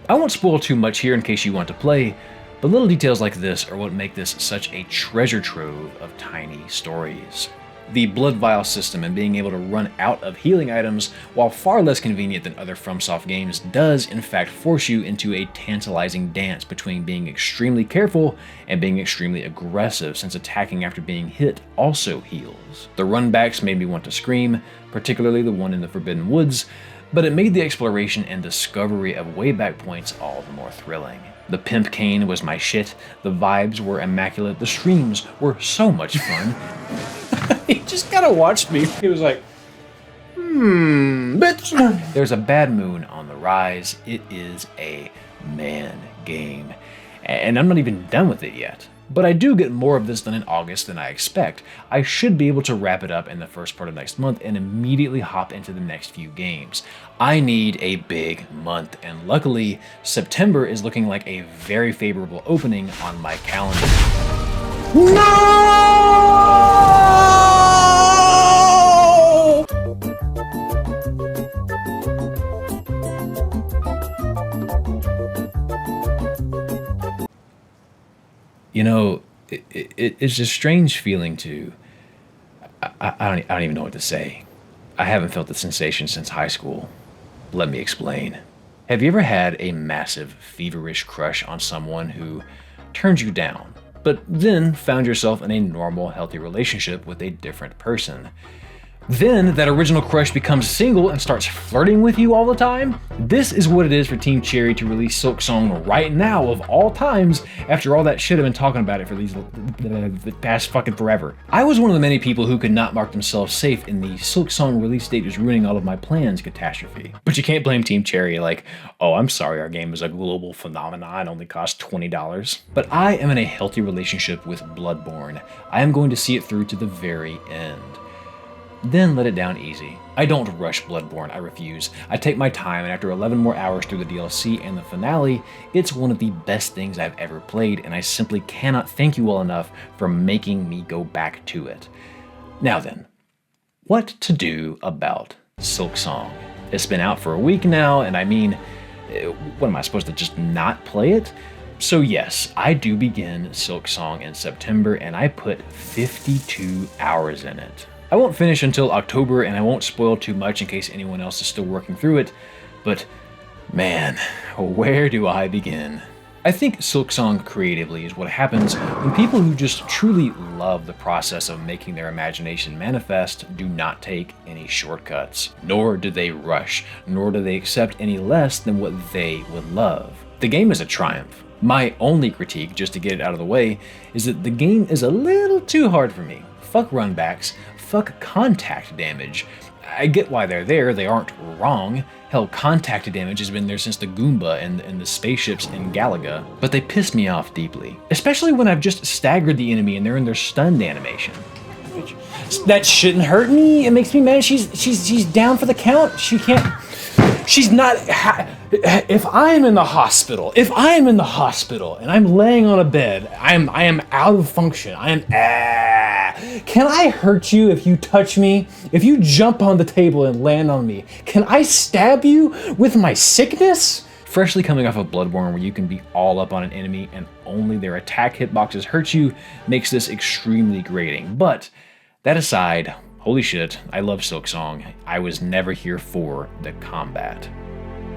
S1: I won't spoil too much here in case you want to play, but little details like this are what make this such a treasure trove of tiny stories. The blood vial system and being able to run out of healing items, while far less convenient than other FromSoft games, does in fact force you into a tantalizing dance between being extremely careful and being extremely aggressive, since attacking after being hit also heals. The runbacks made me want to scream, particularly the one in the Forbidden Woods, but it made the exploration and discovery of wayback points all the more thrilling. The pimp cane was my shit, the vibes were immaculate, the streams were so much fun.
S2: He just kind of watched me. He was like, bitch.
S1: There's a bad moon on the rise. It is a man game. And I'm not even done with it yet. But I do get more of this done in August than I expect. I should be able to wrap it up in the first part of next month and immediately hop into the next few games. I need a big month, and luckily, September is looking like a very favorable opening on my calendar.
S2: No!
S1: You know, it's a strange feeling to... I don't even know what to say. I haven't felt the sensation since high school. Let me explain. Have you ever had a massive, feverish crush on someone who turns you down, but then found yourself in a normal, healthy relationship with a different person? Then that original crush becomes single and starts flirting with you all the time? This is what it is for Team Cherry to release Silk Song right now of all times, after all that shit I've been talking about it for the past fucking forever. I was one of the many people who could not mark themselves safe in the Silk Song release date is ruining all of my plans catastrophe. But you can't blame Team Cherry like, oh, I'm sorry, our game is a global phenomenon, only cost $20. But I am in a healthy relationship with Bloodborne. I am going to see it through to the very end. Then let it down easy. I don't rush Bloodborne, I refuse. I take my time, and after 11 more hours through the DLC and the finale, it's one of the best things I've ever played, and I simply cannot thank you all enough for making me go back to it. Now then, what to do about Silk Song? It's been out for a week now, and I mean, what am I supposed to just not play it? So yes, I do begin Silk Song in September, and I put 52 hours in it. I won't finish until October, and I won't spoil too much in case anyone else is still working through it, but man, where do I begin? I think Silk Song creatively is what happens when people who just truly love the process of making their imagination manifest do not take any shortcuts, nor do they rush, nor do they accept any less than what they would love. The game is a triumph. My only critique, just to get it out of the way, is that the game is a little too hard for me. Fuck runbacks. Fuck contact damage. I get why they're there, they aren't wrong. Hell, contact damage has been there since the Goomba and the spaceships in Galaga, but they piss me off deeply. Especially when I've just staggered the enemy and they're in their stunned animation.
S2: That shouldn't hurt me. It makes me mad. She's down for the count. She can't. She's not. If I am in the hospital, and I'm laying on a bed, I am out of function. Can I hurt you if you touch me? If you jump on the table and land on me, can I stab you with my sickness?
S1: Freshly coming off of Bloodborne, where you can be all up on an enemy and only their attack hitboxes hurt you, makes this extremely grating. But that aside, holy shit, I love Silk Song. I was never here for the combat.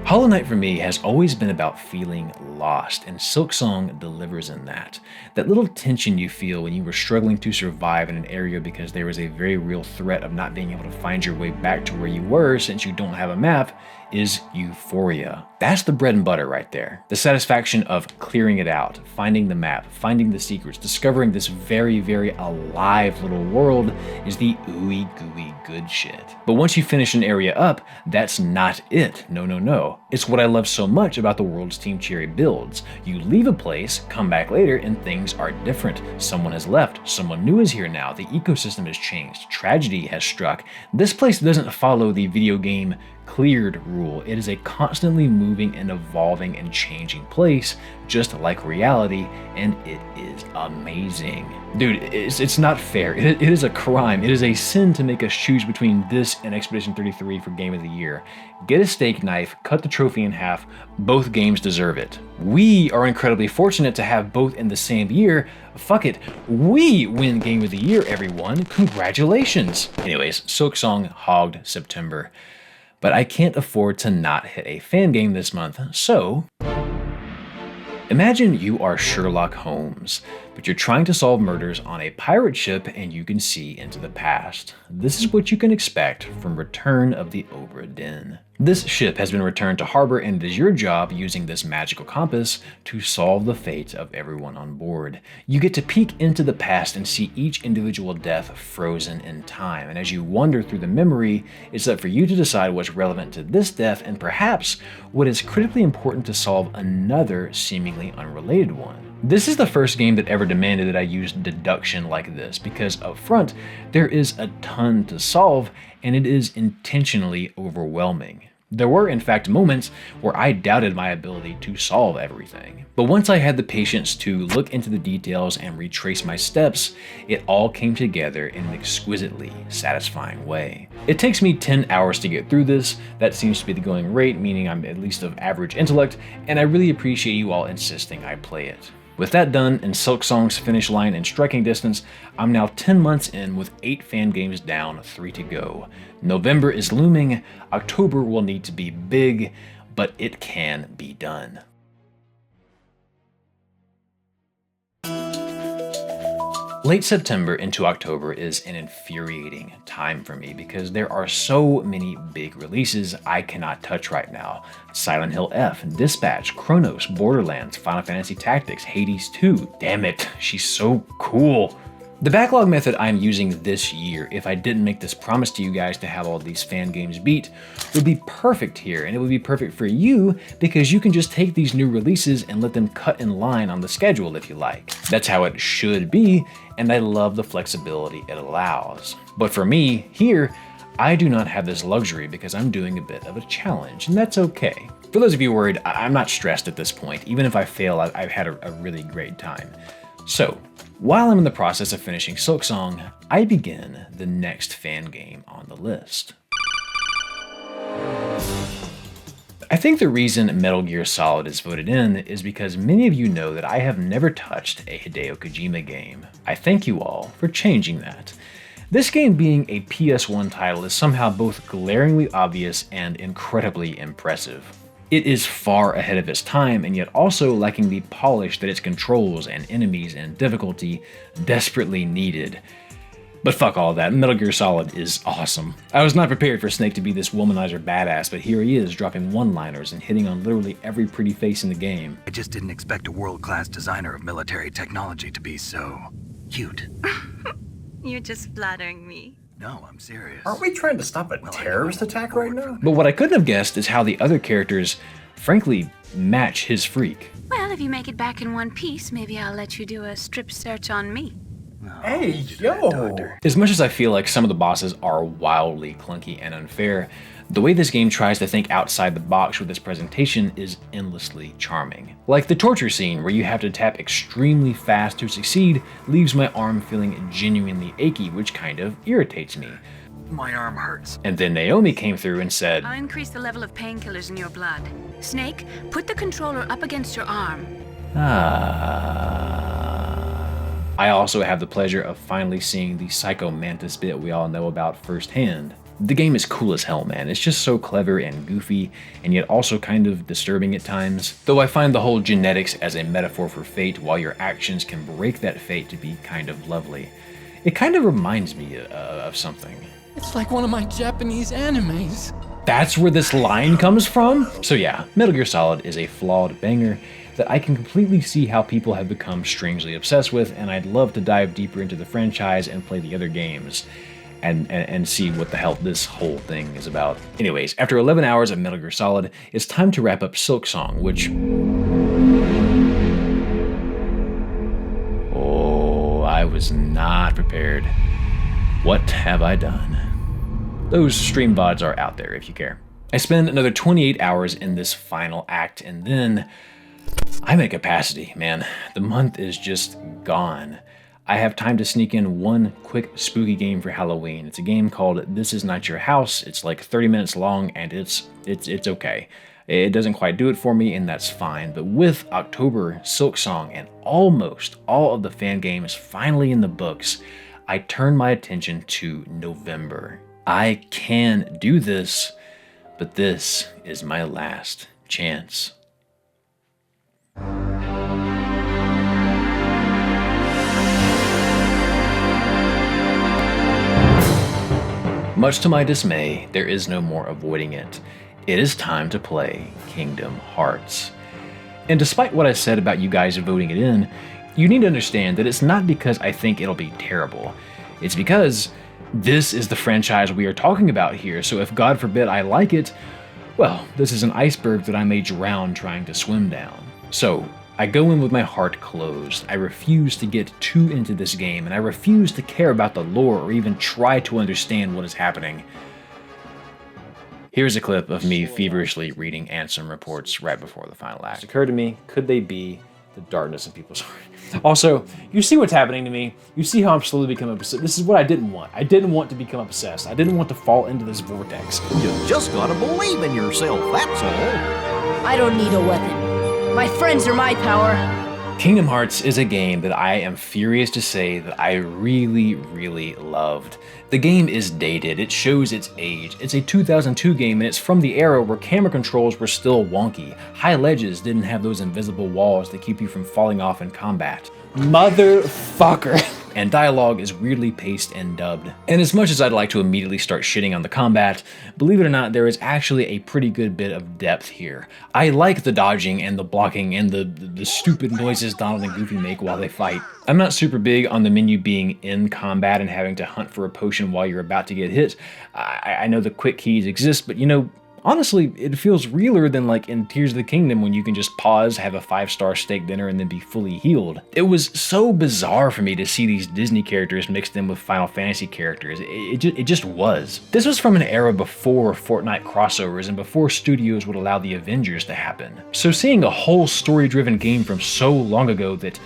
S1: Hollow Knight for me has always been about feeling lost, and Silk Song delivers in that. That little tension you feel when you were struggling to survive in an area because there was a very real threat of not being able to find your way back to where you were since you don't have a map is euphoria. That's the bread and butter right there. The satisfaction of clearing it out, finding the map, finding the secrets, discovering this very, very alive little world is the ooey gooey good shit. But once you finish an area up, that's not it. No, no, no. It's what I love so much about the world's Team Cherry builds. You leave a place, come back later, and things are different. Someone has left, someone new is here now, the ecosystem has changed, tragedy has struck. This place doesn't follow the video game cleared rule. It is a constantly moving and evolving and changing place, just like reality, and it is amazing. Dude, it's not fair. It is a crime. It is a sin to make us choose between this and Expedition 33 for Game of the Year. Get a steak knife, cut the trophy in half. Both games deserve it. We are incredibly fortunate to have both in the same year. Fuck it. We win Game of the Year, everyone. Congratulations. Anyways, Silksong hogged September. But I can't afford to not hit a fan game this month, so imagine you are Sherlock Holmes, but you're trying to solve murders on a pirate ship and you can see into the past. This is what you can expect from Return of the Obra Dinn. This ship has been returned to harbor, and it is your job, using this magical compass, to solve the fate of everyone on board. You get to peek into the past and see each individual death frozen in time, and as you wander through the memory, it's up for you to decide what's relevant to this death and perhaps what is critically important to solve another seemingly unrelated one. This is the first game that ever demanded that I use deduction like this, because up front, there is a ton to solve, and it is intentionally overwhelming. There were, in fact, moments where I doubted my ability to solve everything. But once I had the patience to look into the details and retrace my steps, it all came together in an exquisitely satisfying way. It takes me 10 hours to get through this. That seems to be the going rate, meaning I'm at least of average intellect, and I really appreciate you all insisting I play it. With that done and Silksong's finish line in striking distance, I'm now 10 months in with 8 fan games down, 3 to go. November is looming, October will need to be big, but it can be done. Late September into October is an infuriating time for me because there are so many big releases I cannot touch right now. Silent Hill F, Dispatch, Chronos, Borderlands, Final Fantasy Tactics, Hades 2. Damn it, she's so cool. The backlog method I'm using this year, if I didn't make this promise to you guys to have all these fan games beat, would be perfect here, and it would be perfect for you because you can just take these new releases and let them cut in line on the schedule if you like. That's how it should be, and I love the flexibility it allows. But for me, here, I do not have this luxury because I'm doing a bit of a challenge, and that's okay. For those of you worried, I'm not stressed at this point. Even if I fail, I've had a really great time. So, while I'm in the process of finishing Silksong, I begin the next fan game on the list. I think the reason Metal Gear Solid is voted in is because many of you know that I have never touched a Hideo Kojima game. I thank you all for changing that. This game being a PS1 title is somehow both glaringly obvious and incredibly impressive. It is far ahead of its time and yet also lacking the polish that its controls and enemies and difficulty desperately needed. But fuck all that, Metal Gear Solid is awesome. I was not prepared for Snake to be this womanizer badass, but here he is dropping one-liners and hitting on literally every pretty face in the game.
S12: I just didn't expect a world-class designer of military technology to be so cute.
S13: You're just flattering me.
S12: No, I'm serious.
S14: Aren't we trying to stop a terrorist attack right now?
S1: But what I couldn't have guessed is how the other characters, frankly, match his freak.
S13: Well, if you make it back in one piece, maybe I'll let you do a strip search on me.
S14: Hey, yo!
S1: As much as I feel like some of the bosses are wildly clunky and unfair, the way this game tries to think outside the box with its presentation is endlessly charming. Like the torture scene where you have to tap extremely fast to succeed leaves my arm feeling genuinely achy, which kind of irritates me.
S12: My arm hurts.
S1: And then Naomi came through and said,
S13: I'll increase the level of painkillers in your blood. Snake, put the controller up against your arm.
S1: I also have the pleasure of finally seeing the Psycho Mantis bit we all know about firsthand. The game is cool as hell, man. It's just so clever and goofy, and yet also kind of disturbing at times. Though I find the whole genetics as a metaphor for fate, while your actions can break that fate, to be kind of lovely. It kind of reminds me of something.
S11: It's like one of my Japanese animes.
S2: that's where this line comes from? So yeah, Metal Gear Solid is a flawed banger that I can completely see how people have become strangely obsessed with, and I'd love to dive deeper into the franchise and play the other games and see what the hell this whole thing is about. Anyways, after 11 hours of Metal Gear Solid, it's time to wrap up Silksong, which... oh, I was not prepared. What have I done? Those stream VODs are out there if you care. I spend another 28 hours in this final act, and then I'm at capacity, man. The month is just gone. I have time to sneak in one quick spooky game for Halloween. It's a game called This Is Not Your House. It's like 30 minutes long, and it's okay. It doesn't quite do it for me, and that's fine. But with October, Silksong, and almost all of the fan games finally in the books, I turn my attention to November. I can do this, but this is my last chance. Much to my dismay, there is no more avoiding it. It is time to play Kingdom Hearts. And despite what I said about you guys voting it in, you need to understand that it's not because I think it'll be terrible. It's because this is the franchise we are talking about here, so if God forbid I like it, well, this is an iceberg that I may drown trying to swim down. So, I go in with my heart closed. I refuse to get too into this game, and I refuse to care about the lore or even try to understand what is happening. Here's a clip of me feverishly reading Ansem reports right before the final act. It occurred to me, could they be the darkness in people's heart? Also, you see what's happening to me? You see how I'm slowly becoming obsessed? This is what I didn't want. I didn't want to become obsessed. I didn't want to fall into this vortex.
S15: You just gotta believe in yourself, that's all.
S6: I don't need a weapon. My friends are my power.
S2: Kingdom Hearts is a game that I am furious to say that I really, really loved. The game is dated, it shows its age. It's a 2002 game and it's from the era where camera controls were still wonky. High ledges didn't have those invisible walls that keep you from falling off in combat. Motherfucker. And dialogue is weirdly paced and dubbed. And as much as I'd like to immediately start shitting on the combat, believe it or not, there is actually a pretty good bit of depth here. I like the dodging and the blocking and the stupid noises Donald and Goofy make while they fight. I'm not super big on the menu being in combat and having to hunt for a potion while you're about to get hit. I know the quick keys exist, but you know, honestly, it feels realer than like in Tears of the Kingdom when you can just pause, have a 5-star steak dinner, and then be fully healed. It was so bizarre for me to see these Disney characters mixed in with Final Fantasy characters. It just was. This was from an era before Fortnite crossovers and before studios would allow the Avengers to happen. So seeing a whole story-driven game from so long ago that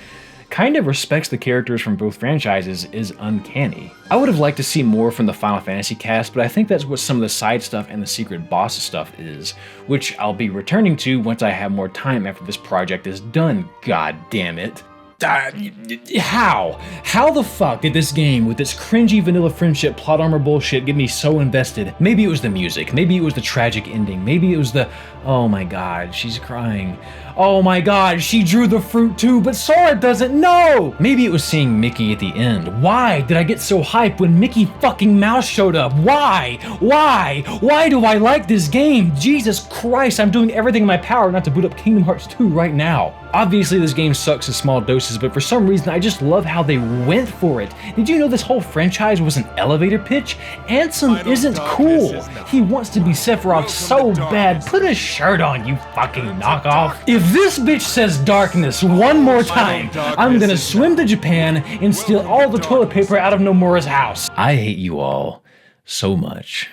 S2: kind of respects the characters from both franchises is uncanny. I would have liked to see more from the Final Fantasy cast, but I think that's what some of the side stuff and the secret boss stuff is, which I'll be returning to once I have more time after this project is done, god damn it. How? How the fuck did this game with its cringy vanilla friendship plot armor bullshit get me so invested? Maybe it was the music, maybe it was the tragic ending, maybe it was the, oh my god, she's crying. Oh my god, she drew the fruit too, but Sora doesn't know! Maybe it was seeing Mickey at the end. Why did I get so hyped when Mickey fucking Mouse showed up? Why? Why? Why do I like this game? Jesus Christ, I'm doing everything in my power not to boot up Kingdom Hearts 2 right now. Obviously this game sucks in small doses, but for some reason I just love how they went for it. Did you know this whole franchise was an elevator pitch? Ansem isn't cool. He wants to be Sephiroth so bad. Put a shirt on, you fucking knockoff. If this bitch says darkness one more time, I'm gonna swim to Japan and steal all the toilet paper out of Nomura's house. I hate you all so much.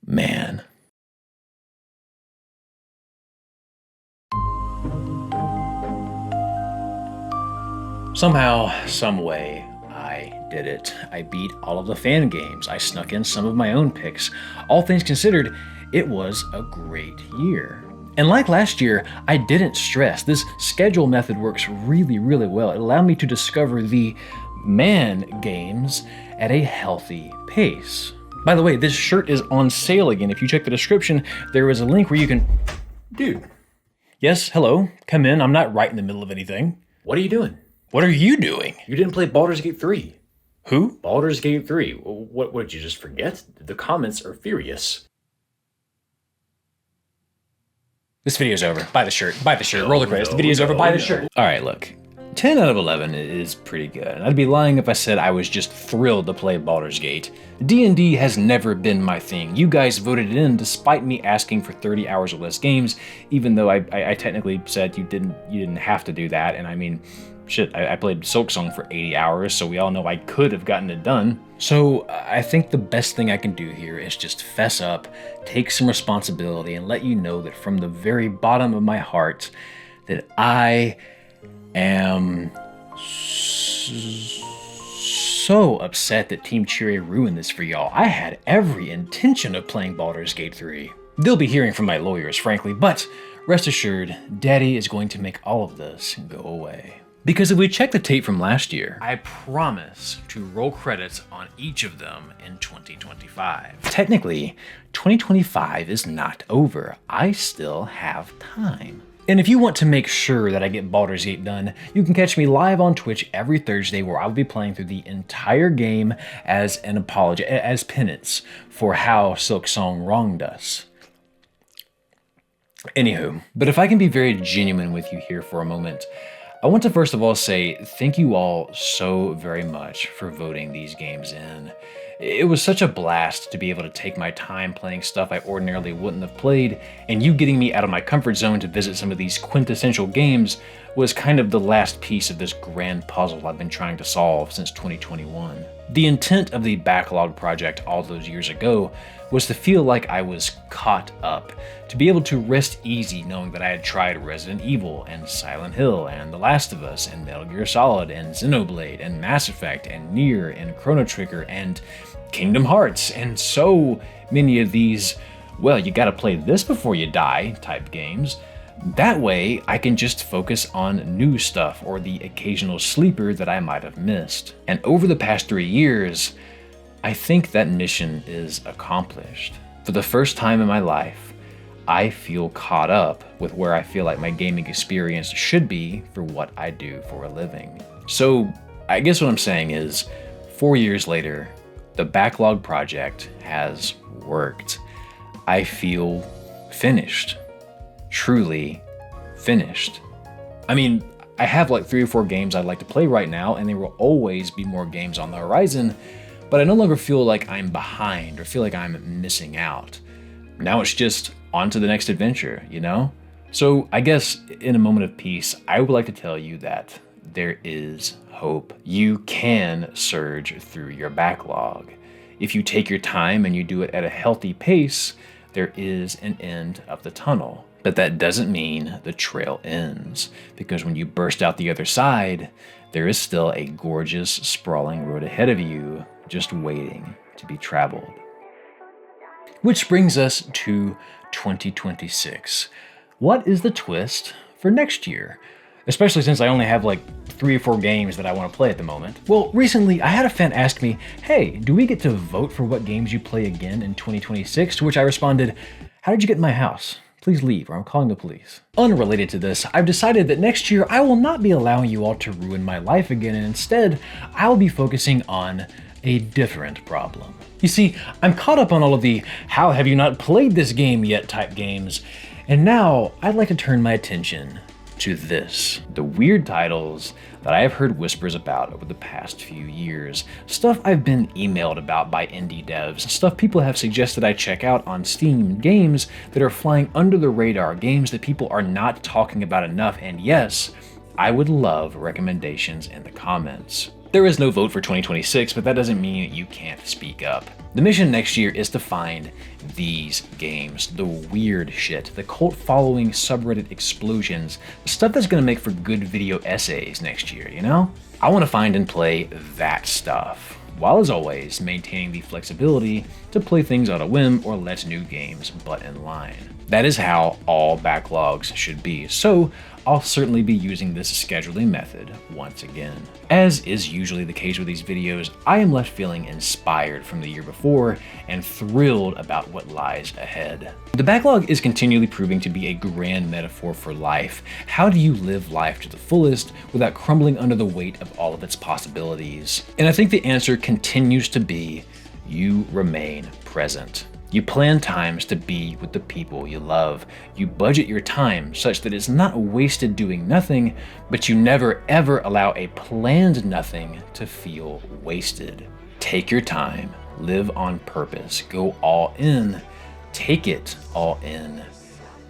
S2: Man. Somehow, some way, I did it. I beat all of the fan games. I snuck in some of my own picks. All things considered, it was a great year. And like last year, I didn't stress. This schedule method works really, really well. It allowed me to discover the man games at a healthy pace. By the way, this shirt is on sale again. If you check the description, there is a link where you can... Dude. Yes, hello. Come in. I'm not right in the middle of anything.
S14: What are you doing?
S2: What are you doing?
S14: You didn't play Baldur's Gate 3.
S2: Who?
S14: Baldur's Gate 3. What did you just forget? The comments are furious.
S2: This video's over. Buy the shirt. Buy the shirt. Roll the credits. The video's over. Buy the shirt.
S1: All right, look. 10 out of 11 is pretty good. And I'd be lying if I said I was just thrilled to play Baldur's Gate. D&D has never been my thing. You guys voted it in despite me asking for 30 hours or less games, even though I technically said you didn't have to do that. And I mean, shit, I played Silksong for 80 hours, so we all know I could have gotten it done. So I think the best thing I can do here is just fess up, take some responsibility, and let you know that from the very bottom of my heart that I am so upset that Team Cherry ruined this for y'all. I had every intention of playing Baldur's Gate 3. They'll be hearing from my lawyers, frankly, but rest assured, Daddy is going to make all of this go away. Because if we check the tape from last year, I promise to roll credits on each of them in 2025. Technically, 2025 is not over. I still have time. And if you want to make sure that I get Baldur's Gate done, you can catch me live on Twitch every Thursday where I'll be playing through the entire game as an apology, as penance for how Silksong wronged us. Anywho, but if I can be very genuine with you here for a moment, I want to first of all say thank you all so very much for voting these games in. It was such a blast to be able to take my time playing stuff I ordinarily wouldn't have played, and you getting me out of my comfort zone to visit some of these quintessential games was kind of the last piece of this grand puzzle I've been trying to solve since 2021. The intent of the Backlog project all those years ago was to feel like I was caught up, to be able to rest easy knowing that I had tried Resident Evil and Silent Hill and The Last of Us and Metal Gear Solid and Xenoblade and Mass Effect and Nier and Chrono Trigger and Kingdom Hearts and so many of these, well, you gotta play this before you die type games. That way, I can just focus on new stuff or the occasional sleeper that I might have missed. And over the past 3 years, I think that mission is accomplished. For the first time in my life, I feel caught up with where I feel like my gaming experience should be for what I do for a living. So I guess what I'm saying is, 4 years later, the Backlog project has worked. I feel finished. Truly finished. I mean, I have like 3 or 4 games I'd like to play right now, and there will always be more games on the horizon, but I no longer feel like I'm behind or feel like I'm missing out. Now it's just on to the next adventure, you know? So I guess in a moment of peace, I would like to tell you that there is hope. You can surge through your backlog. If you take your time and you do it at a healthy pace, there is an end of the tunnel. But that doesn't mean the trail ends, because when you burst out the other side, there is still a gorgeous, sprawling road ahead of you, just waiting to be traveled. Which brings us to 2026. What is the twist for next year? Especially since I only have like 3 or 4 games that I want to play at the moment. Well, recently I had a fan ask me, hey, do we get to vote for what games you play again in 2026? To which I responded, how did you get in my house? Please leave or I'm calling the police. Unrelated to this, I've decided that next year I will not be allowing you all to ruin my life again, and instead I will be focusing on a different problem. You see, I'm caught up on all of the how have you not played this game yet type games, and now I'd like to turn my attention to this. The weird titles that I have heard whispers about over the past few years. Stuff I've been emailed about by indie devs. Stuff people have suggested I check out on Steam. Games that are flying under the radar. Games that people are not talking about enough. And yes, I would love recommendations in the comments. There is no vote for 2026, but that doesn't mean you can't speak up. The mission next year is to find these games, the weird shit, the cult following subreddit explosions, the stuff that's gonna make for good video essays next year, you know? I wanna find and play that stuff, while as always maintaining the flexibility to play things on a whim or let new games butt in line. That is how all backlogs should be, so I'll certainly be using this scheduling method once again. As is usually the case with these videos, I am left feeling inspired from the year before and thrilled about what lies ahead. The backlog is continually proving to be a grand metaphor for life. How do you live life to the fullest without crumbling under the weight of all of its possibilities? And I think the answer continues to be you remain present. You plan times to be with the people you love. You budget your time such that it's not wasted doing nothing, but you never ever allow a planned nothing to feel wasted. Take your time, live on purpose, go all in, take it all in,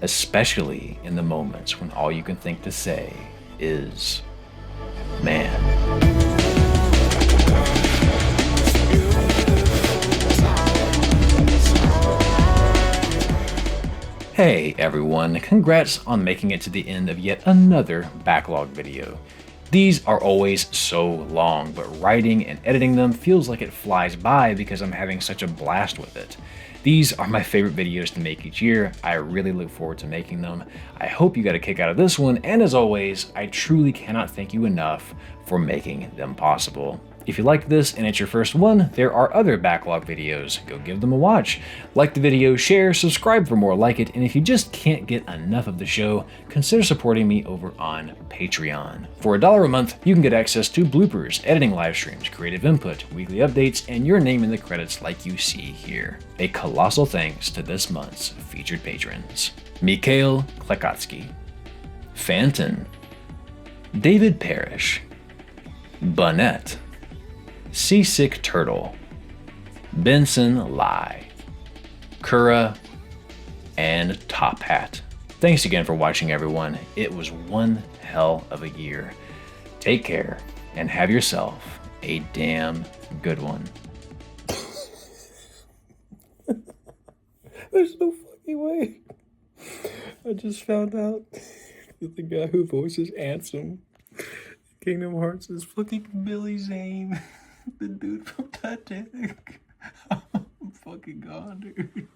S1: especially in the moments when all you can think to say is, man. Hey everyone, congrats on making it to the end of yet another backlog video. These are always so long, but writing and editing them feels like it flies by because I'm having such a blast with it. These are my favorite videos to make each year. I really look forward to making them. I hope you got a kick out of this one, and as always, I truly cannot thank you enough for making them possible. If you liked this and it's your first one, there are other backlog videos. Go give them a watch. Like the video, share, subscribe for more like it, and if you just can't get enough of the show, consider supporting me over on Patreon. For $1 a month, you can get access to bloopers, editing live streams, creative input, weekly updates, and your name in the credits like you see here. A colossal thanks to this month's featured patrons: Mikhail Klekotsky, Fanton, David Parrish, Bunnett, Seasick Turtle, Benson Lai, Kura, and Top Hat. Thanks again for watching, everyone. It was one hell of a year. Take care and have yourself a damn good one.
S2: There's no fucking way. I just found out that the guy who voices Ansem Kingdom Hearts is fucking Billy Zane, the dude from Titanic. I'm fucking gone, dude.